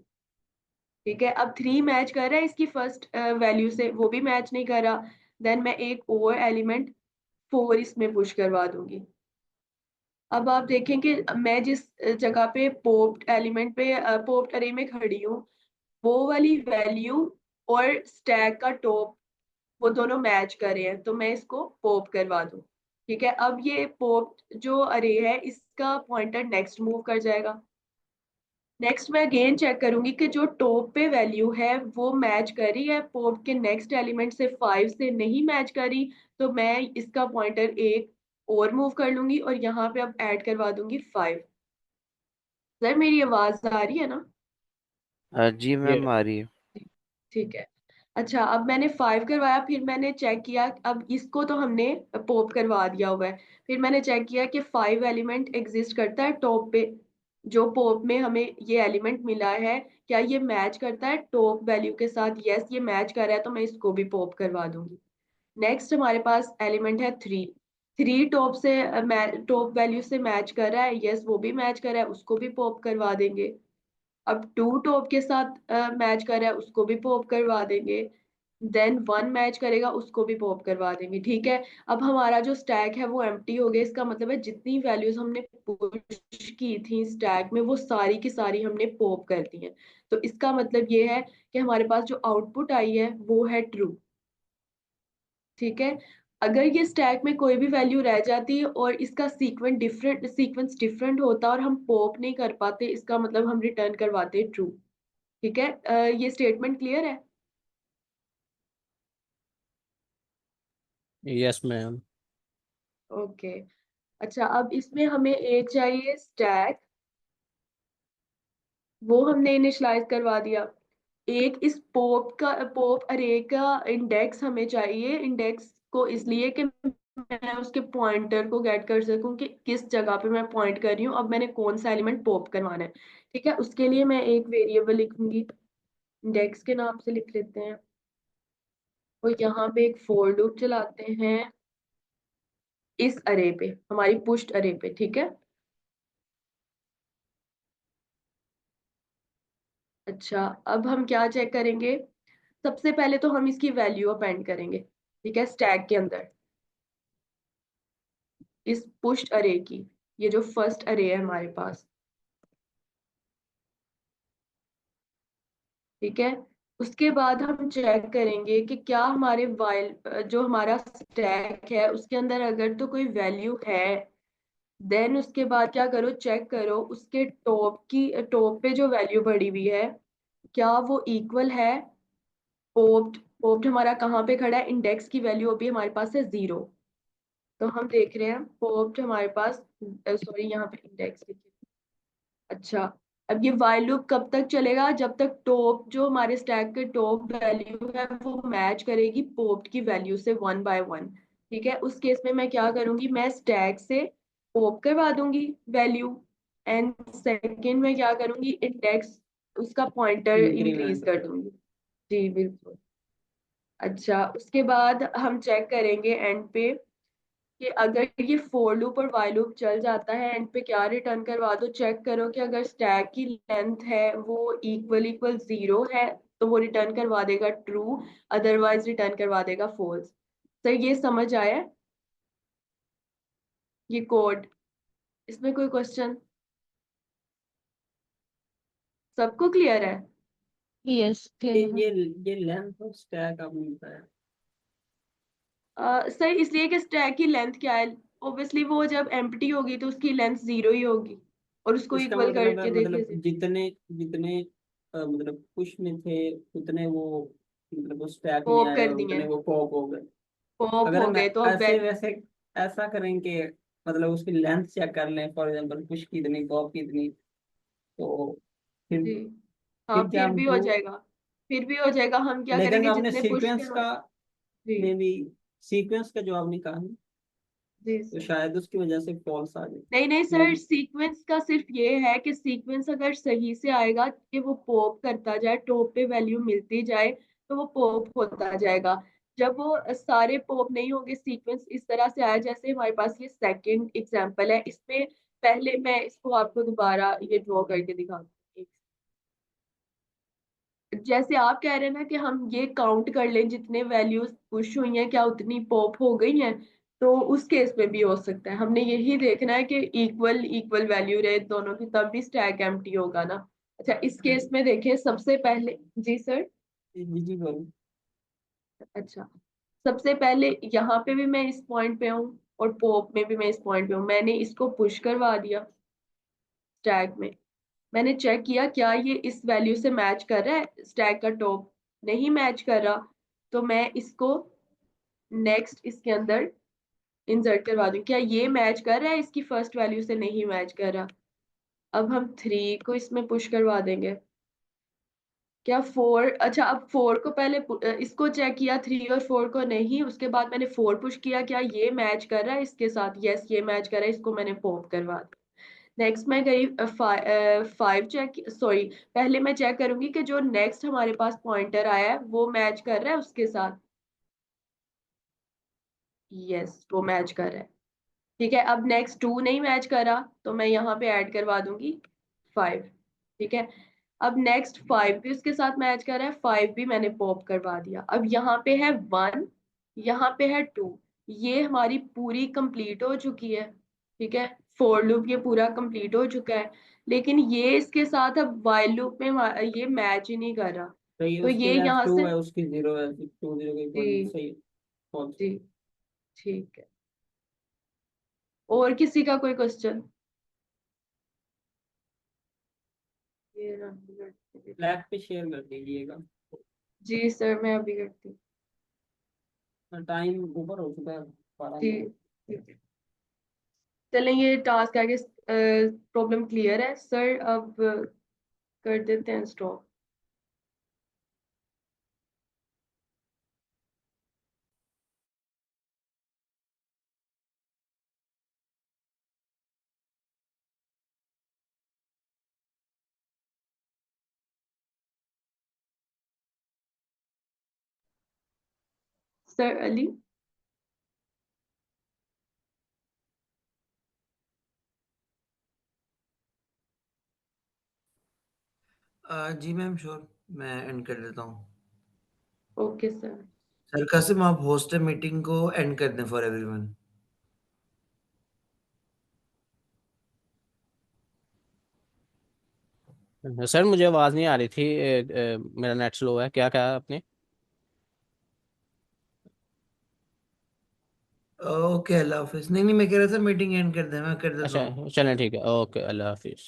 ठीक है, अब 3 मैच कर रहा है इसकी फर्स्ट वैल्यू से, वो भी मैच नहीं कर रहा, देन मैं एक और एलिमेंट 4 इसमें पुश करवा दूंगी। अब आप देखें कि मैं जिस जगह पे पोप्ड अरे में खड़ी हूँ, वो वाली वैल्यू और स्टैक का टॉप वो दोनों मैच कर रहे हैं, तो मैं इसको पॉप करवा दूं। ठीक है, अब ये पॉप जो अरे है इसका पॉइंटर नेक्स्ट मूव कर जाएगा। नेक्स्ट मैं अगेन चेक करूंगी कि जो टॉप पे वैल्यू है वो मैच कर रही है पॉप के नेक्स्ट एलिमेंट से, 5 से नहीं मैच करी, तो मैं इसका पॉइंटर एक और मूव कर लूंगी और यहाँ पे अब ऐड करवा दूंगी 5। सर मेरी आवाज आ रही है ना? जी ये मैम आ रही है। ठीक है, अच्छा अब मैंने 5 करवाया, फिर मैंने चेक किया, अब इसको तो हमने पॉप करवा दिया हुआ है, फिर मैंने चेक किया कि 5 एलिमेंट एग्जिस्ट करता है टॉप पे, जो पॉप में हमें ये एलिमेंट मिला है क्या ये मैच करता है टॉप वैल्यू के साथ, यस ये मैच कर रहा है, तो मैं इसको भी पॉप करवा दूंगी। नेक्स्ट हमारे पास एलिमेंट है 3, 3 टॉप वैल्यू से मैच कर रहा है, यस वो भी मैच कर रहा है, उसको भी पॉप करवा देंगे। अब 2 टॉप के साथ मैच कर रहा है, उसको भी पॉप करवा देंगे। देन 1 मैच करेगा, उसको भी पॉप करवा देंगे। ठीक है, अब हमारा जो स्टैक है वो एम्प्टी हो गया, इसका मतलब है जितनी वैल्यूज हमने पुश की थी स्टैक में वो सारी की सारी हमने पॉप कर दी है। तो इसका मतलब ये है कि हमारे पास जो आउटपुट आई है वो है ट्रू। ठीक है, अगर ये स्टैक में कोई भी वैल्यू रह जाती और इसका सीक्वेंस डिफरेंट होता और हम पॉप नहीं कर पाते, इसका मतलब हम रिटर्न करवाते ट्रू। ठीक है, ये स्टेटमेंट क्लियर है? Yes ma'am. ओके, अच्छा अब इसमें हमें एक चाहिए स्टैक, वो हमने इनिशलाइज करवा दिया। एक इस पोप अरे का इंडेक्स हमें चाहिए, इंडेक्स को इसलिए कि मैं उसके पॉइंटर को गेट कर सकूं कि किस जगह पे मैं पॉइंट कर रही हूँ, अब मैंने कौन सा एलिमेंट पॉप करवाना है। ठीक है, उसके लिए मैं एक वेरिएबल लिखूंगी, इंडेक्स के नाम से लिख लेते हैं, और यहाँ पे एक फॉर लूप चलाते हैं इस अरे पे, हमारी पुश्ड अरे पे। ठीक है, अच्छा अब हम क्या चेक करेंगे, सबसे पहले तो हम इसकी वैल्यू अपेंड करेंगे। ठीक है, स्टैक के अंदर इस पुश्ड अरे की, ये जो फर्स्ट अरे है हमारे पास। ठीक है, उसके बाद हम चेक करेंगे कि क्या हमारे वाइल जो हमारा स्टैक है उसके अंदर अगर तो कोई वैल्यू है, देन उसके बाद क्या करो, चेक करो उसके टॉप पे जो वैल्यू बढ़ी हुई है क्या वो इक्वल है पोप्ड। पोप्ड हमारा कहाँ पे खड़ा है, इंडेक्स की वैल्यू अभी हमारे पास है 0, तो हम देख रहे हैं पोप्ड हमारे पास, सॉरी यहाँ पे इंडेक्स लिखिए। अच्छा, अब ये वाइल लूप कब तक चलेगा, जब तक टॉप जो हमारे स्टैक के टॉप वैल्यू है वो मैच करेगी पोप्ड की वैल्यू से 1 by 1। ठीक है, उस केस में मैं क्या करूंगी, मैं स्टैक से पॉप करवा दूंगी वैल्यू, एंड सेकंड में क्या करूंगी, इंडेक्स उसका पॉइंटर इंक्रीज कर दूंगी। जी बिल्कुल। अच्छा, उसके बाद हम चेक करेंगे एंड पे कि अगर ये फोर लूप और वाइल लूप चल जाता है एंड पे क्या रिटर्न करवा दो। चेक करो कि अगर स्टैक की लेंथ है वो इक्वल इक्वल 0 है तो वो रिटर्न करवा देगा ट्रू, अदरवाइज रिटर्न करवा देगा फॉल्स। सर ये समझ आया है? ये कोड, इसमें कोई क्वेश्चन? सबको क्लियर है? यस ये क्लियर है। ये लेंथ ऑफ स्टैक आप मिलता है। सर इसलिए कि स्टैक की लेंथ क्या है, ऑब्वियसली वो जब एम्प्टी होगी तो उसकी लेंथ 0 ही होगी और उसको इसका इक्वल मतलब है करके देख मतलब लीजिए। जितने जितने मतलब पुश में थे उतने वो मतलब वो स्टैक में पॉप आए कर और दिए, उतने वो पॉप हो गए। पॉप अगर हो हम गए तो अब ऐसे वैसे ऐसा करें कि मतलब उसकी लेंथ चेक कर लें, फॉर एग्जांपल पुश कितनी पॉप कितनी, तो फिर जी हाँ फिर क्या फिर हम भी हो ट्रू। जाएगा, फिर भी हो जाएगा। हम क्या लेकिन करेंगे आपने जितने पुश सीक्वेंस करवा। का जी में भी सीक्वेंस का जो आपने कहा ना, जी तो सर। शायद उसकी वजह से फॉल्स आ जाए। नहीं नहीं मे सर, भी। सीक्वेंस का सिर्फ ये है कि सीक्वेंस अगर सही से आएगा कि वो पॉप करता जाए, टॉप पे वैल्यू मिलती जाए तो वो पॉप होता जाएगा। जब वो सारे पॉप नहीं होंगे, सीक्वेंस इस तरह से आया जैसे हमारे पास ये सेकंड एग्जांपल है, इसमें पहले मैं इसको आपको दोबारा ये ड्रॉ करके दिखाती हूँ। जैसे आप कह रहे हैं ना कि हम ये काउंट कर लें जितने वैल्यूज पुश हुई हैं क्या उतनी पॉप हो गई हैं, तो उस केस में भी हो सकता है। हमने यही देखना है कि इक्वल इक्वल वैल्यू रहे दोनों की, तब भी स्टैक एम्प्टी होगा ना। अच्छा इस केस में देखें सबसे पहले। जी सर। विजिबल। अच्छा, सबसे पहले यहाँ पे भी मैं इस पॉइंट पे हूँ और पॉप में भी मैं इस पॉइंट पे हूँ। मैंने इसको पुश करवा दिया स्टैक में। मैंने चेक किया क्या ये इस वैल्यू से मैच कर रहा है, स्टैक का टॉप नहीं मैच कर रहा, तो मैं इसको नेक्स्ट इसके अंदर इंसर्ट करवा दूं। क्या ये मैच कर रहा है इसकी फर्स्ट वैल्यू से? नहीं मैच कर रहा। अब हम 3 को इसमें पुश करवा देंगे। क्या 4? अच्छा अब 4 को पहले इसको चेक किया 3 और 4 को नहीं, उसके बाद मैंने 4 पुश किया, क्या ये मैच कर रहा है इसके साथ? यस ये मैच कर रहा है, इसको मैंने पॉप करवा दिया। नेक्स्ट मैं गई 5 चेक, सॉरी पहले मैं चेक करूंगी कि जो नेक्स्ट हमारे पास पॉइंटर आया है वो मैच कर रहा है उसके साथ। यस वो मैच कर रहा है। ठीक है, अब नेक्स्ट 2 नहीं मैच करा तो मैं यहाँ पे ऐड करवा दूंगी 5। ठीक है, अब नेक्स्ट 5 भी उसके साथ मैच कर रहा है, 5 भी मैंने पॉप करवा दिया। अब यहाँ पे है 1, यहाँ पे है 2, ये हमारी पूरी कंप्लीट हो चुकी है। ठीक है, फोर लूप ये पूरा कंप्लीट हो चुका है, लेकिन ये इसके साथ अब वाइल लूप में ये मैच ही नहीं कर रहा। तो ये तो उसकी ये लेंथ यहाँ 2 से है, उसकी 0 है, 2 0 के इक्वल जी सही। false। जी ठीक है। और किसी का कोई क्वेश्चन? ये रहा। लैब पे शेयर कर दीजिएगा। जी सर मैं अभी करती हूँ। टाइम ऊपर हो चुका है, 12 जी मिनट। चलें, ये टास्क आगे प्रॉब्लम क्लियर है सर। अब कर देते हैं स्टॉप। सर अली। जी मैम श्योर, मैं एंड कर देता हूँ। Okay sir. सर कासिम आप होस्ट मीटिंग को एंड कर दें फॉर एवरीवन। सर मुझे आवाज़ नहीं आ रही थी, मेरा नेट स्लो है। क्या कहा आपने? ओके अल्लाह हाफिज। नहीं नहीं, मैं कह रहा था मीटिंग एंड कर दें, मैं कर देता अच्छा हूँ। चलें ठीक है, ओके, अल्लाह हाफिज़।